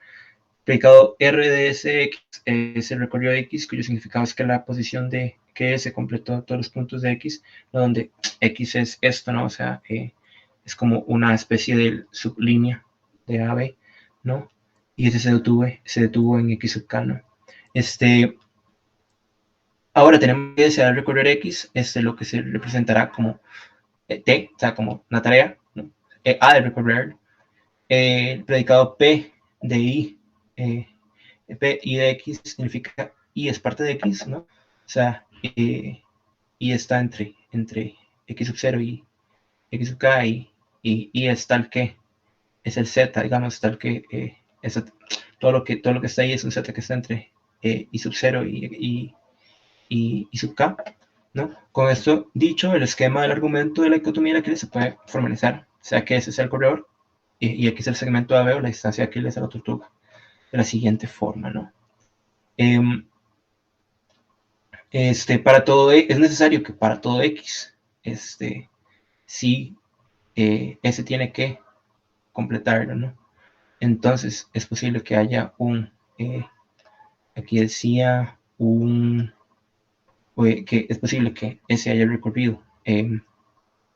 Predicado R de SX es el recorrido de X, cuyo significado es que la posición de que S completó todos los puntos de X, donde X es esto, ¿no? O sea, es como una especie de sublínea de AB, ¿no? Y ese se detuvo en X sub K, ¿no? Ahora tenemos que desear recorrer X, lo que se representará como T, o sea, como una tarea, ¿no? A de recorrer, el predicado P de I, P y de X significa Y es parte de X, ¿no? O sea, Y está entre X sub 0 y X sub K y es tal que es el Z, digamos, tal que todo lo que está ahí es un Z que está entre Y sub 0 y sub K, ¿no? Con esto dicho, el esquema del argumento de la dicotomía de Aquiles se puede formalizar, o sea que ese es el corredor y aquí es el segmento AB o la distancia de Aquiles a la tortuga, de la siguiente forma, ¿no? Para todo es necesario que para todo X, sí, S tiene que completarlo, ¿no? Entonces es posible que haya aquí decía que es posible que S haya recorrido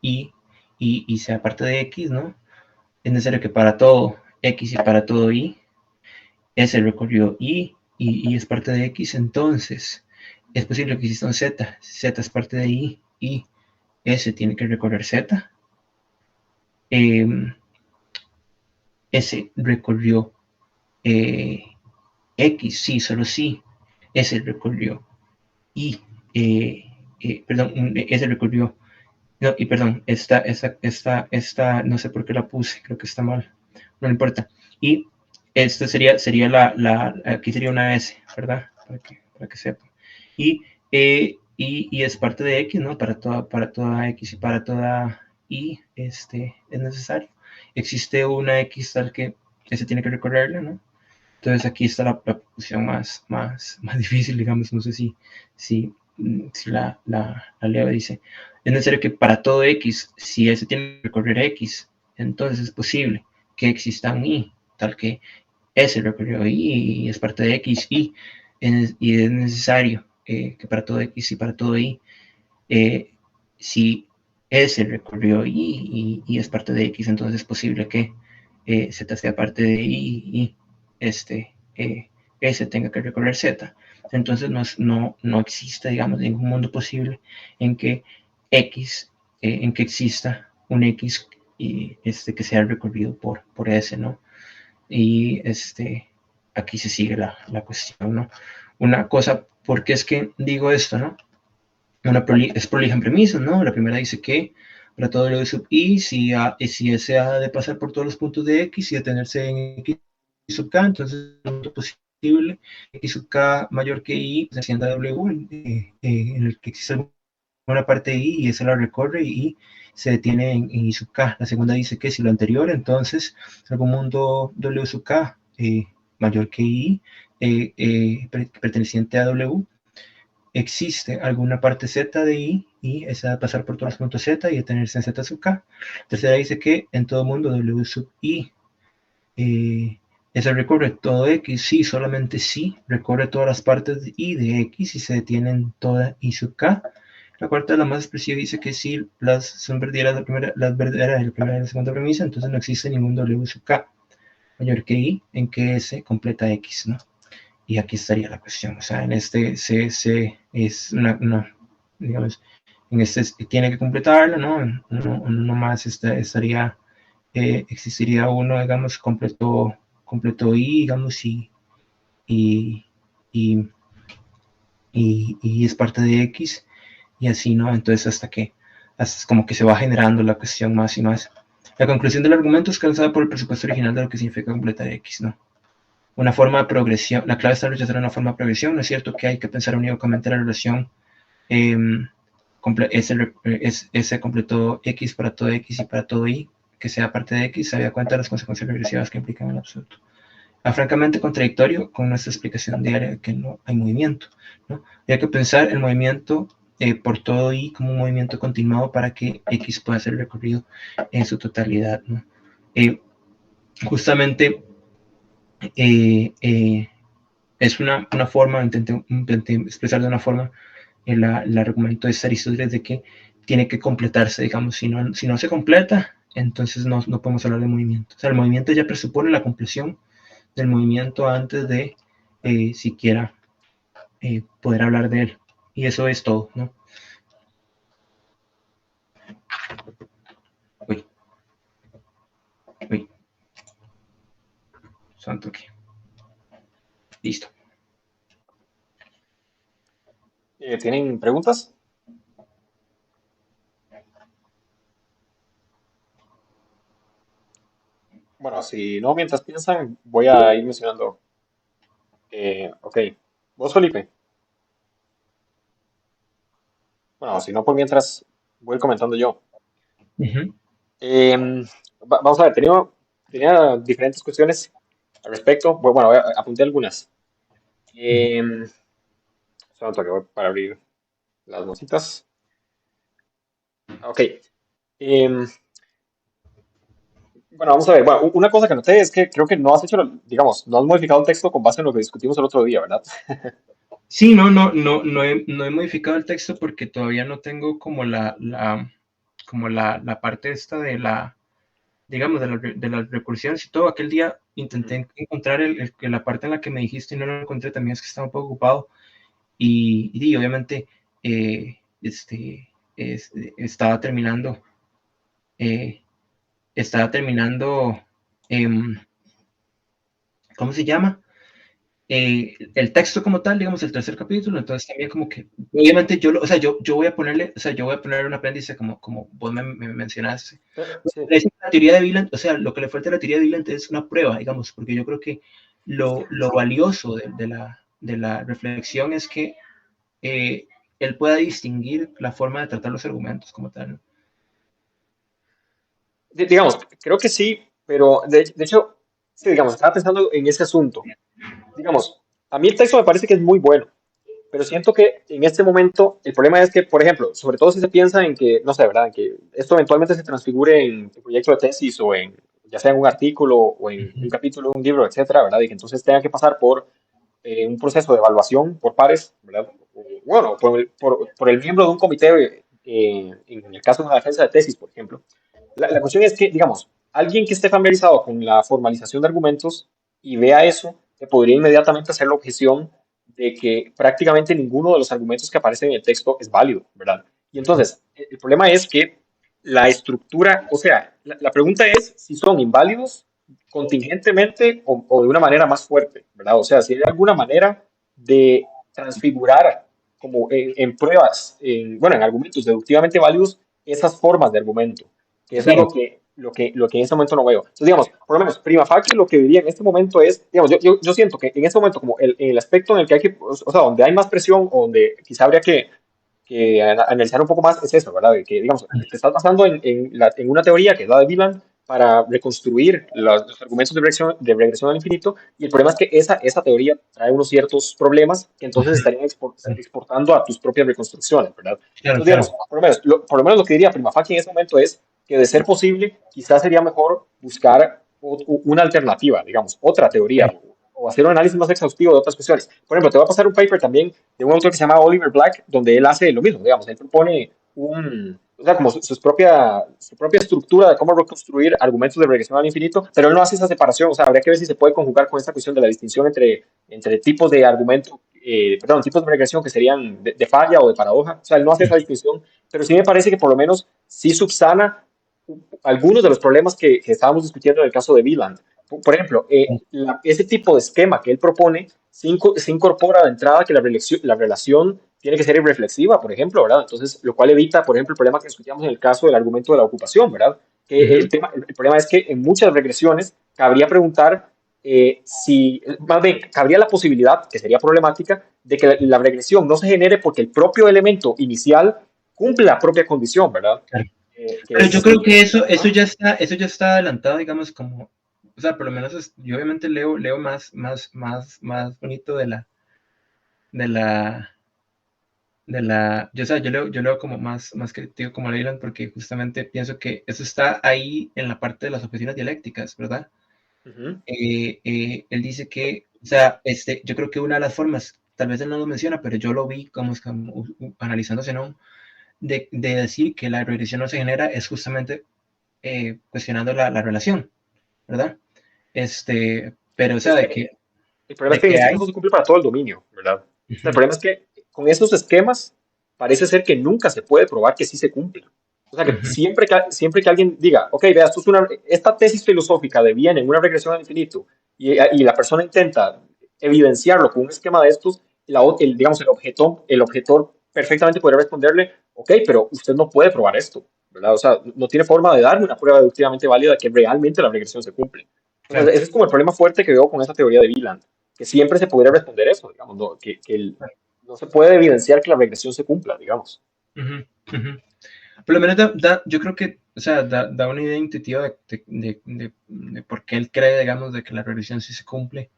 y sea parte de X, ¿no? Es necesario que para todo X y para todo Y S recorrió y es parte de X, entonces es posible que exista un Z. Z es parte de y S tiene que recorrer Z. S recorrió X, sí, solo sí. S recorrió y, perdón, S recorrió, no, y perdón, esta, no sé por qué la puse, creo que está mal, no importa. Y esta sería aquí sería una S, ¿verdad? Para que sepa. Y es parte de X, ¿no? Para toda X y para toda Y, es necesario. Existe una X tal que S tiene que recorrerla, ¿no? Entonces aquí está la posición más difícil, digamos, no sé si la leo, dice, es necesario que para todo X, si S tiene que recorrer X, entonces es posible que exista un Y, tal que S recorrió Y es parte de X, y es necesario que para todo X y para todo Y, si S recorrió Y es parte de X, entonces es posible que Z sea parte de Y S tenga que recorrer Z. Entonces no existe, digamos, ningún mundo posible en que en que exista un X que sea recorrido por S, ¿no? Y aquí se sigue la cuestión, ¿no? Una cosa, ¿por qué es que digo esto, no? Es prolija en premisas, ¿no? La primera dice que para todo W sub I, si S ha de pasar por todos los puntos de X y detenerse en X sub K, entonces es posible X sub K mayor que I, pues hacienda W, en el que existe alguna parte de I y esa la recorre y se detiene en I sub K. La segunda dice que si lo anterior, entonces algún mundo W sub K mayor que I, perteneciente a W, existe alguna parte Z de I y esa va a pasar por todos los puntos Z y detenerse en Z sub K. Tercera dice que en todo mundo W sub I esa recorre todo X, sí, solamente sí, recorre todas las partes de I de X y se detiene en toda I sub K. La cuarta, la más expresiva, dice que si son verdaderas las verdaderas de la primera y la segunda premisa, entonces no existe ningún W sub K mayor que I en que S completa X, ¿no? Y aquí estaría la cuestión, o sea, en este es digamos, en este tiene que completarlo, ¿no? Uno más estaría, existiría uno, digamos, completo I, digamos, y, y, y es parte de X, y así, ¿no? Entonces hasta como que se va generando la cuestión más y más. La conclusión del argumento es causada por el presupuesto original de lo que significa completar X, ¿no? Una forma de progresión, la clave está en rechazar una forma de progresión, no es cierto que hay que pensar unívocamente la relación S completó X para todo X y para todo Y, que sea parte de X, se había cuenta de las consecuencias regresivas que implican el absoluto. Francamente contradictorio con nuestra explicación diaria de que no hay movimiento, ¿no? Hay que pensar el movimiento por todo Y como un movimiento continuado para que X pueda ser recorrido en su totalidad, ¿no? Justamente es una forma, intenté expresar de una forma el argumento de Aristóteles de que tiene que completarse, digamos, si no se completa, entonces no podemos hablar de movimiento. O sea, el movimiento ya presupone la compleción del movimiento antes de siquiera poder hablar de él. Y eso es todo, ¿no? Uy. Santo que. Listo. ¿Tienen preguntas? Bueno, si no, mientras piensan, voy a ir mencionando. Ok, vos, Felipe. Bueno, si no, por mientras voy a ir comentando yo. Uh-huh. Vamos a ver, tenía diferentes cuestiones al respecto. Bueno, apunté algunas. Solo un toque, voy para abrir las notitas. Ok. Bueno, vamos a ver. Bueno, una cosa que noté es que creo que no has hecho, digamos, no has modificado el texto con base en lo que discutimos el otro día, ¿verdad? Sí, no he modificado el texto porque todavía no tengo como la parte esta digamos, de las recursiones y todo. Aquel día intenté encontrar la parte en la que me dijiste y no lo encontré, también es que estaba un poco ocupado. Y obviamente estaba terminando, eh, em, ¿cómo se llama? El texto como tal, digamos, el tercer capítulo. Entonces también como que, obviamente o sea, yo voy a ponerle, o sea, yo voy a poner un apéndice como vos me mencionaste. Sí. La teoría de Wieland, o sea, lo que le falta a la teoría de Wieland es una prueba, digamos, porque yo creo que lo valioso de la reflexión es que él pueda distinguir la forma de tratar los argumentos como tal, ¿no? Digamos, creo que sí, pero de hecho, sí, digamos, estaba pensando en ese asunto. Digamos, a mí el texto me parece que es muy bueno, pero siento que en este momento el problema es que, por ejemplo, sobre todo si se piensa en que, no sé, ¿verdad? En que esto eventualmente se transfigure en un proyecto de tesis o en, ya sea en un artículo o en un capítulo de un libro, etcétera, ¿verdad? Y que entonces tenga que pasar por un proceso de evaluación por pares, ¿verdad? Bueno, por el miembro de un comité, en el caso de una defensa de tesis, por ejemplo. La cuestión es que, digamos, alguien que esté familiarizado con la formalización de argumentos y vea eso, te podría inmediatamente hacer la objeción de que prácticamente ninguno de los argumentos que aparecen en el texto es válido, ¿verdad? Y entonces, el problema es que la estructura, o sea, la pregunta es si son inválidos contingentemente o de una manera más fuerte, ¿verdad? O sea, si hay alguna manera de transfigurar como en pruebas, bueno, en argumentos deductivamente válidos, esas formas de argumento, que eso es Sí, lo que en este momento no veo. Entonces, digamos, por lo menos, prima facie, lo que diría en este momento es, digamos, yo siento que en este momento, como el aspecto en el que hay que, o sea, donde hay más presión, o donde quizá habría que analizar un poco más es eso, ¿verdad? De que, digamos, te estás basando en una teoría que es la de Wieland para reconstruir los argumentos de regresión al infinito, y el problema es que esa teoría trae unos ciertos problemas que entonces estarían exportando a tus propias reconstrucciones, ¿verdad? claro, Entonces, digamos, claro. por lo menos lo que diría prima facie en ese momento es que, de ser posible, quizás sería mejor buscar una alternativa, digamos, otra teoría, o hacer un análisis más exhaustivo de otras cuestiones. Por ejemplo, te voy a pasar un paper también de un autor que se llama Oliver Black, donde él hace lo mismo, digamos, él propone o sea, como su propia estructura de cómo reconstruir argumentos de regresión al infinito, pero él no hace esa separación, o sea, habría que ver si se puede conjugar con esta cuestión de la distinción entre tipos de argumento, perdón, tipos de regresión que serían de falla o de paradoja, o sea, él no hace esa distinción, pero sí me parece que por lo menos sí subsana algunos de los problemas que estábamos discutiendo en el caso de Wieland. Por ejemplo, ese tipo de esquema que él propone se incorpora de entrada que la relación tiene que ser irreflexiva, por ejemplo, ¿verdad? Entonces, lo cual evita, por ejemplo, el problema que discutíamos en el caso del argumento de la ocupación, ¿verdad? Que el problema es que en muchas regresiones cabría preguntar si, más bien, cabría la posibilidad, que sería problemática, de que la regresión no se genere porque el propio elemento inicial cumple la propia condición, ¿verdad? Que Pero yo es, creo que eso ya está adelantado, digamos, como, o sea, por lo menos yo obviamente leo más bonito de la, o sea, yo leo como más crítico como Leyland, porque justamente pienso que eso está ahí en la parte de las oficinas dialécticas, ¿verdad? uh-huh. Él dice que, o sea, yo creo que una de las formas, tal vez él no lo menciona, pero yo lo vi como analizándose, ¿no? De decir que la regresión no se genera es justamente cuestionando la relación, ¿verdad? Pero o sea, Es de que que, el problema es que en este hay. caso se cumple para todo el dominio, ¿verdad? O sea, el Uh-huh, problema es que con esos esquemas parece ser que nunca se puede probar que sí se cumple. O sea, que uh-huh, siempre que alguien diga, ok, vea, esta tesis filosófica de bien en una regresión al infinito, y la persona intenta evidenciarlo con un esquema de estos, digamos, el objetor perfectamente podría responderle, ok, pero usted no puede probar esto, ¿verdad? O sea, no tiene forma de darme una prueba deductivamente válida que realmente la regresión se cumple. O sea, claro. ese es como el problema fuerte que veo con esta teoría de Wieland, que siempre se podría responder eso, digamos, no, no se puede evidenciar que la regresión se cumpla, digamos. Uh-huh, uh-huh. Por lo menos yo creo que, o sea, da una idea intuitiva de por qué él cree, digamos, de que la regresión sí se cumple.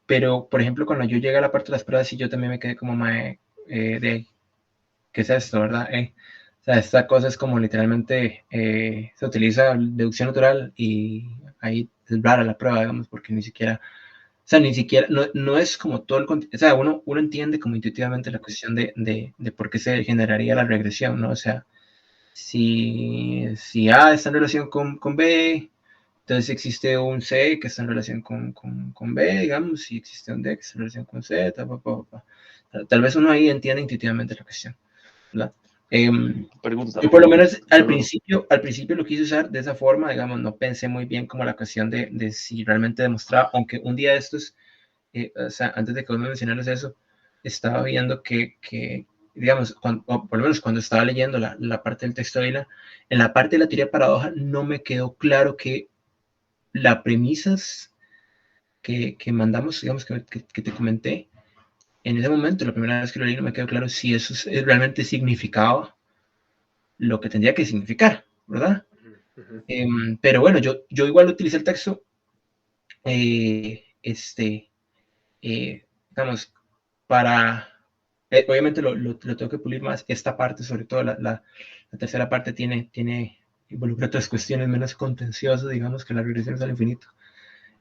Pero, por ejemplo, cuando yo llegué a la parte de las pruebas, sí, yo también me quedé como, ¿qué es esto, verdad? O sea, esta cosa es como literalmente se utiliza deducción natural y ahí es rara la prueba, digamos, porque ni siquiera, o sea, ni siquiera, no es como todo o sea, uno entiende como intuitivamente la cuestión de por qué se generaría la regresión, ¿no? O sea, si A está en relación con B, entonces existe un C que está en relación con B, digamos, si existe un D que está en relación con C, tal vez uno ahí entiende intuitivamente la cuestión, ¿verdad? Pregunta, Yo por lo menos perdón. al principio lo quise usar de esa forma, digamos, no pensé muy bien como la cuestión de si realmente demostraba, aunque un día de estos, o sea, antes de que vos me mencionaras eso, estaba viendo que digamos, o por lo menos cuando estaba leyendo la parte del texto de Vila, en la parte de la teoría de paradoja no me quedó claro que las premisas que mandamos, digamos, que te comenté, en ese momento, la primera vez que lo leí, no me quedó claro si eso realmente significaba lo que tendría que significar, ¿verdad? Pero bueno, yo igual utilicé el texto, eh, este, digamos, para, obviamente lo tengo que pulir más, esta parte, sobre todo la tercera parte, involucra otras cuestiones menos contenciosas, digamos, que las regresiones al infinito.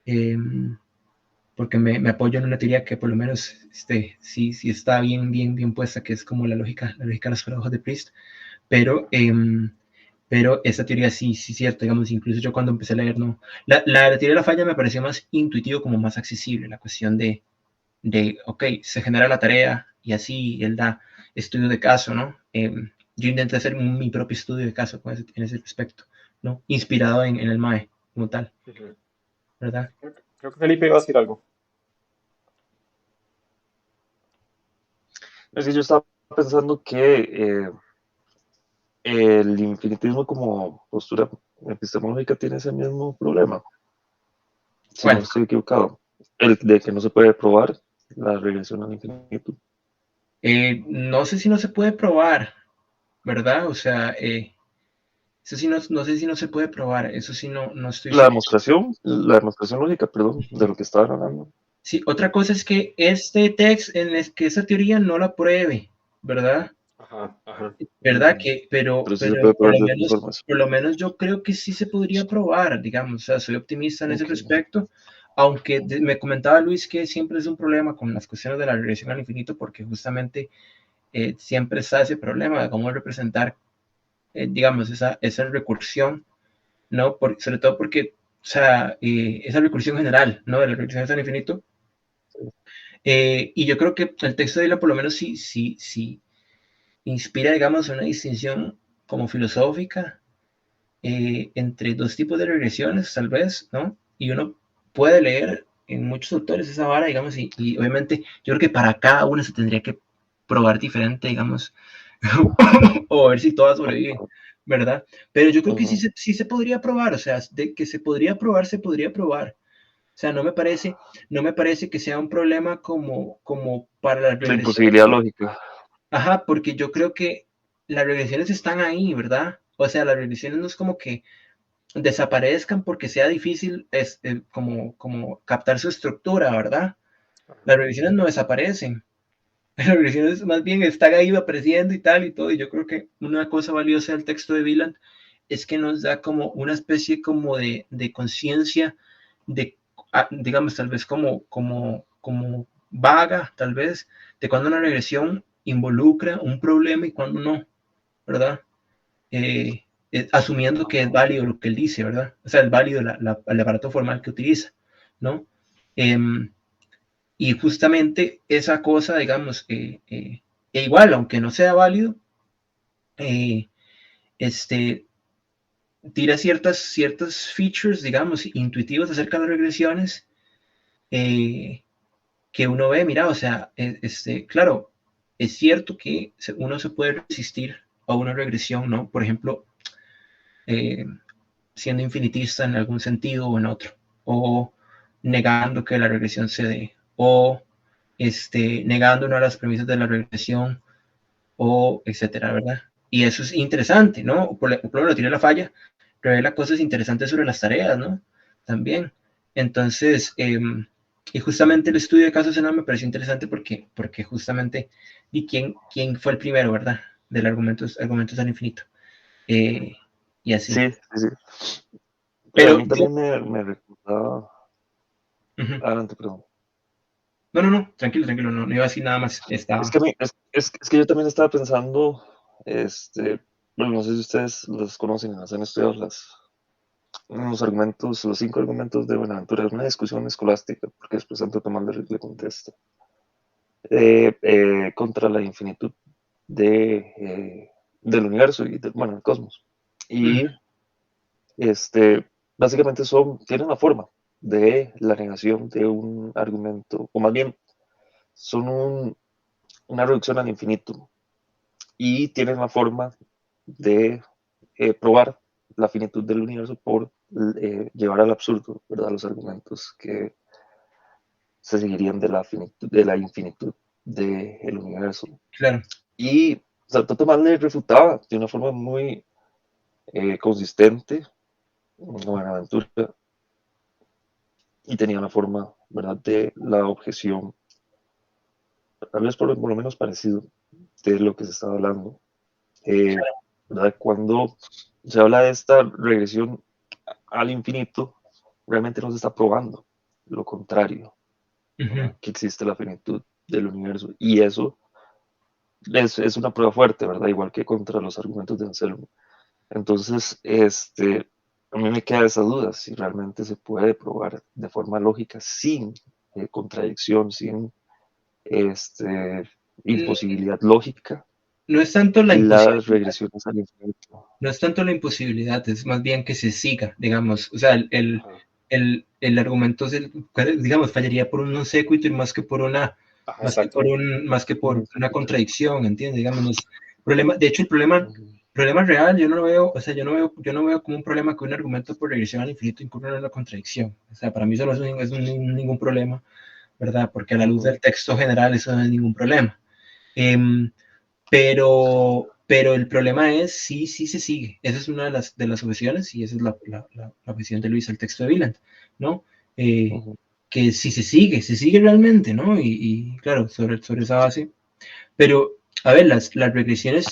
Eh, porque me apoyo en una teoría que por lo menos sí está bien puesta, que es como la lógica de las paradojas de Priest, pero, pero esta teoría sí cierto, digamos, incluso yo cuando empecé a leer, no, la teoría de la falla me pareció más intuitivo, como más accesible, la cuestión ok, se genera la tarea y así él da estudio de caso, ¿no? Yo intenté hacer mi propio estudio de caso en ese respecto, ¿no? Inspirado en el MAE, como tal, ¿verdad? Creo que Felipe iba a decir algo. Es que yo estaba pensando que el infinitismo como postura epistemológica tiene ese mismo problema, si no ¿Cuál? estoy equivocado. El de que no se puede probar la regresión al infinito. No sé si no se puede probar, ¿verdad? O sea, eso sí no sé si no se puede probar, eso sí no estoy seguro. La demostración lógica, perdón, de lo que estaban hablando. Sí, otra cosa es que este texto, que esa teoría no la pruebe, ¿verdad? Ajá, ajá. ¿Verdad? Pero, Pero sí se puede por probar de otra forma. lo menos yo creo que sí se podría probar, digamos, o sea, soy optimista en ese Ok. respecto, aunque me comentaba Luis que siempre es un problema con las cuestiones de la regresión al infinito, porque justamente siempre está ese problema de cómo representar, digamos, esa recursión, ¿no? Sobre todo porque, o sea, esa recursión general, ¿no? De la regresión al infinito. Y yo creo que el texto de Dylan por lo menos sí inspira, digamos, una distinción como filosófica entre dos tipos de regresiones, tal vez, ¿no? Y uno puede leer en muchos autores esa vara, digamos, y obviamente yo creo que para cada una se tendría que probar diferente, digamos, o ver si todas sobreviven, ¿verdad? Pero yo creo que Ujú. sí se podría probar, o sea, de que se podría probar, se podría probar. O sea, no me parece que sea un problema como para las La regresiones. imposibilidad lógica. Ajá, porque yo creo que las regresiones están ahí, ¿verdad? O sea, las regresiones no es como que desaparezcan porque sea difícil como captar su estructura, ¿verdad? Las regresiones no desaparecen. Las regresiones más bien están ahí apareciendo y tal y todo. Y yo creo que una cosa valiosa del texto de Wieland es que nos da como una especie como de conciencia de, digamos, tal vez como vaga, tal vez, de cuando una regresión involucra un problema y cuando no, ¿verdad? Eh, asumiendo que es válido lo que él dice, ¿verdad? O sea, es válido el aparato formal que utiliza, ¿no? Eh, y justamente esa cosa, digamos, e igual, aunque no sea válido, eh, este, tira ciertas features, digamos, intuitivas acerca de las regresiones, eh, que uno ve, mira, o sea, claro, es cierto que uno se puede resistir a una regresión, ¿no? Por ejemplo, eh, siendo infinitista en algún sentido o en otro, o negando que la regresión se dé, o negando una de las premisas de la regresión, o etcétera, ¿verdad? Y eso es interesante, ¿no? Por ejemplo, la teoría de la falla revela cosas interesantes sobre las tareas, ¿no? También. Entonces, y justamente el estudio de casos no me pareció interesante porque justamente, ¿y quién fue el primero, verdad? Del argumentos al infinito. Eh, y así. Sí, sí, sí. A Pero mí yo, también me recordaba. uh-huh. Adelante, perdón. No, tranquilo, no iba a decir nada más. Es Estaba. que, es que yo también estaba pensando, este, bueno, no sé si ustedes los conocen, han estudiado los argumentos, los 5 argumentos de Buenaventura. Es una discusión escolástica, porque después Santo Tomás le contesta contra la infinitud del universo y bueno, del cosmos. Y básicamente tienen la forma de la negación de un argumento, o más bien son una reducción al infinito, y tienen la forma de probar la finitud del universo por llevar al absurdo, ¿verdad?, los argumentos que se seguirían de la infinitud del universo. Claro. Y Santo Tomás le refutaba de una forma muy consistente Buenaventura, y tenía una forma, ¿verdad?, de la objeción, tal vez por lo menos parecido de lo que se estaba hablando. ¿Verdad? Cuando se habla de esta regresión al infinito, realmente no se está probando lo contrario, que existe la finitud del universo. Y eso es una prueba fuerte, ¿verdad? Igual que contra los argumentos de Anselmo. Entonces, a mí me queda esa duda, si realmente se puede probar de forma lógica, sin contradicción, sin imposibilidad lógica, No es tanto la imposibilidad. las regresiones al infinito. No es tanto la imposibilidad, es más bien que se siga, digamos. O sea, el argumento, digamos, fallaría por un non sequitur más que por una, más que por una contradicción, ¿entiendes? Digamos, de hecho, el problema real, yo no lo veo, o sea, yo no veo como un problema que un argumento por regresión al infinito incurra en una contradicción. O sea, para mí eso no es ningún problema, ¿verdad? Porque a la luz del texto general eso no es ningún problema. Pero el problema es sí se sigue. Esa es una de las objeciones, y esa es la objeción de Luis al texto de Wieland, ¿no? Que si se sigue realmente, ¿no? Y claro, sobre esa base. Pero, a ver, las regresiones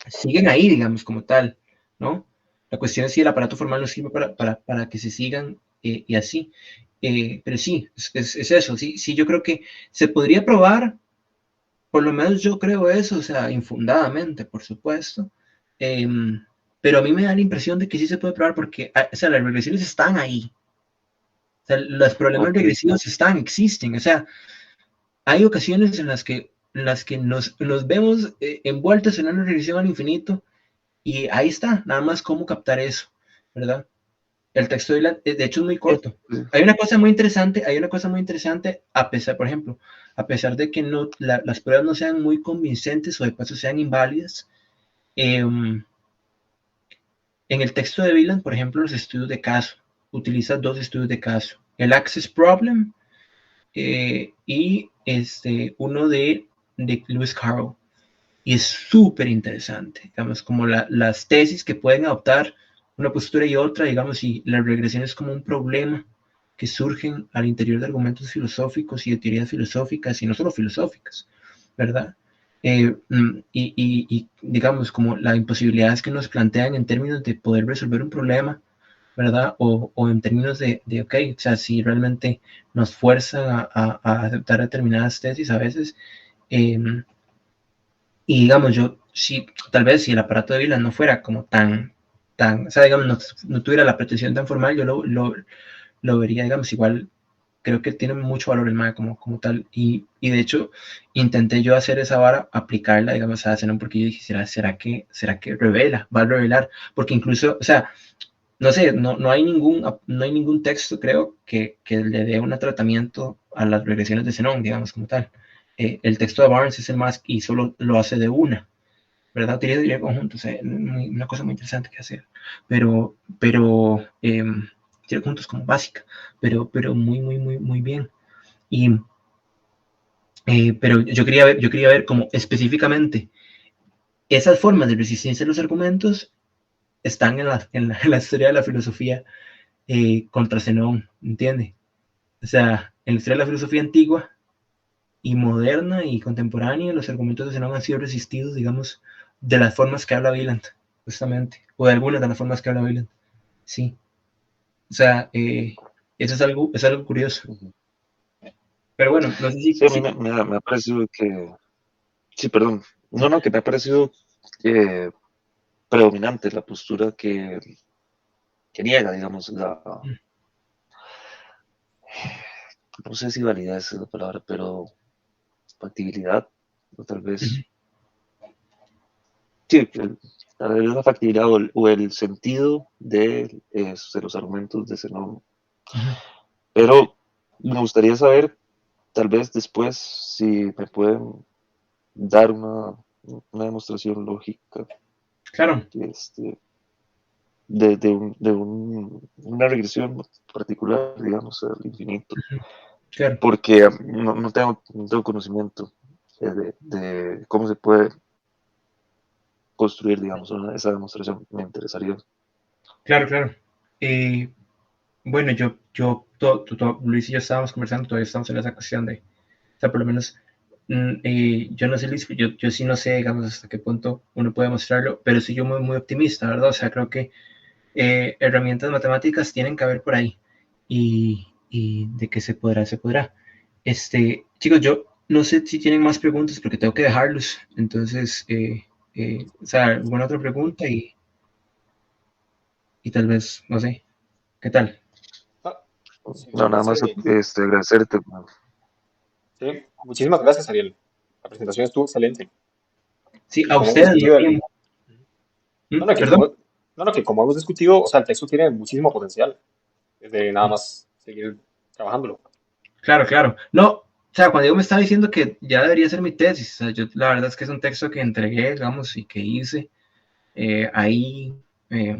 siguen ahí, digamos, como tal, ¿no? La cuestión es si el aparato formal nos sirve para que se sigan y así. Pero sí, es eso. Sí, yo creo que se podría probar. Por lo menos yo creo eso, o sea, infundadamente, por supuesto. Pero a mí me da la impresión de que sí se puede probar porque, o sea, las regresiones están ahí. O sea, los problemas regresivos existen. O sea, hay ocasiones en las que nos vemos envueltos en una regresión al infinito, y ahí está, nada más cómo captar eso, ¿verdad? El texto de hecho es muy corto. Hay una cosa muy interesante, a pesar, por ejemplo, a pesar de que las pruebas no sean muy convincentes o de paso sean inválidas, en el texto de Wieland, por ejemplo, los estudios de caso, utiliza 2 estudios de caso, el Access Problem y uno de Lewis Carroll. Y es súper interesante, digamos, como las tesis que pueden adoptar una postura y otra, digamos, y las regresiones como un problema que surgen al interior de argumentos filosóficos y de teorías filosóficas, y no solo filosóficas, ¿verdad? Y digamos, como las imposibilidades que nos plantean en términos de poder resolver un problema, ¿verdad? O en términos de, ok, o sea, si realmente nos fuerzan a aceptar determinadas tesis a veces, y digamos, tal vez si el aparato de Wieland no fuera como tan, o sea, digamos, no tuviera la pretensión tan formal, yo lo vería, digamos, igual, creo que tiene mucho valor el MAE como tal, y de hecho, intenté yo hacer esa vara, aplicarla, digamos, a Zenón, porque yo dije, ¿será que va a revelar? Porque incluso, o sea, no sé, no hay ningún texto, creo, que le dé un tratamiento a las regresiones de Zenón, digamos, como tal. El texto de Barnes es el más, y solo lo hace de una, ¿verdad? Teoría conjunto, o sea, una cosa muy interesante que hacer, pero teoría conjuntos como básica, pero muy bien. Y, pero yo quería ver como específicamente esas formas de resistencia a los argumentos están en la historia de la filosofía contra Zenón, ¿entiende? O sea, en la historia de la filosofía antigua y moderna y contemporánea, los argumentos de Zenón han sido resistidos, digamos, de las formas que habla Wieland, justamente, o de algunas de las formas que habla Wieland. Sí. O sea, eso es algo curioso. Pero bueno, no sé si... Sí, a mí me ha parecido que... Sí, perdón. No, que me ha parecido predominante, la postura que niega, digamos, no sé si validez es la palabra, pero factibilidad, o tal vez, sí, tal vez la factibilidad o el sentido de los argumentos de Zenón. Pero me gustaría saber, tal vez después, si me pueden dar una demostración lógica Claro, una regresión particular, digamos, al infinito, claro. porque no tengo conocimiento de cómo se puede construir, digamos, esa demostración. Me interesaría. Claro, claro. Bueno, Luis y yo estábamos conversando, todavía estamos en esa cuestión de, o sea, por lo menos, yo no sé, Luis, yo sí no sé, digamos, hasta qué punto uno puede mostrarlo, pero sí yo muy, muy optimista, ¿verdad? O sea, creo que herramientas matemáticas tienen que haber por ahí y de que se podrá, se podrá. Chicos, yo no sé si tienen más preguntas porque tengo que dejarlos, entonces, o sea, alguna otra pregunta y tal vez, no sé, ¿qué tal? Ah, sí, me No, nada más parece. agradecerte. Sí, muchísimas gracias, Ariel. La presentación estuvo excelente. Sí, Y a como hemos ustedes, discutido, no, no, perdón. que como hemos discutido, o sea, el texto tiene muchísimo potencial. Desde nada más seguir trabajándolo. Claro, claro. No, o sea, cuando yo me estaba diciendo que ya debería ser mi tesis, o sea, yo la verdad es que es un texto que entregué, digamos, y que hice ahí, eh,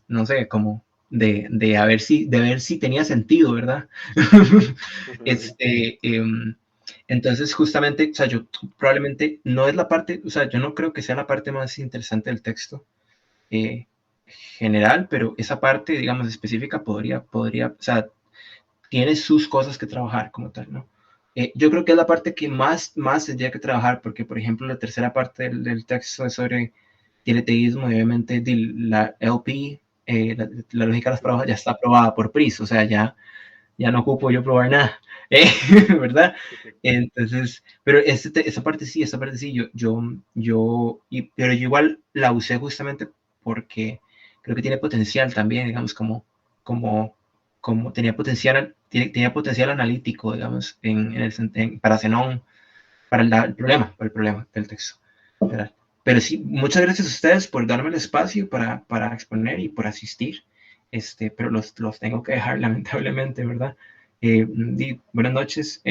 no sé, como de ver si tenía sentido, ¿verdad? este, eh, entonces, justamente, o sea, yo probablemente no es la parte, o sea, yo no creo que sea la parte más interesante del texto eh, general, pero esa parte, digamos, específica podría, o sea, tiene sus cosas que trabajar como tal, ¿no? Yo creo que es la parte que más tendría que trabajar, porque, por ejemplo, la tercera parte del texto es sobre dileteísmo y obviamente la LP, la lógica de las pruebas ya está aprobada por PRIS, o sea, ya no ocupo yo probar nada, ¿verdad? Entonces, pero esa parte sí, pero yo igual la usé justamente porque creo que tiene potencial también, digamos, como, como tenía potencial analítico, digamos, para Zenón, para el problema del texto. ¿Verdad? Pero sí, muchas gracias a ustedes por darme el espacio para exponer y por asistir. Pero los tengo que dejar lamentablemente, ¿verdad? Buenas noches,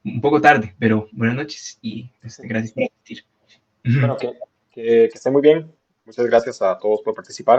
un poco tarde, pero buenas noches y gracias por asistir. Bueno, que esté muy bien. Muchas gracias a todos por participar.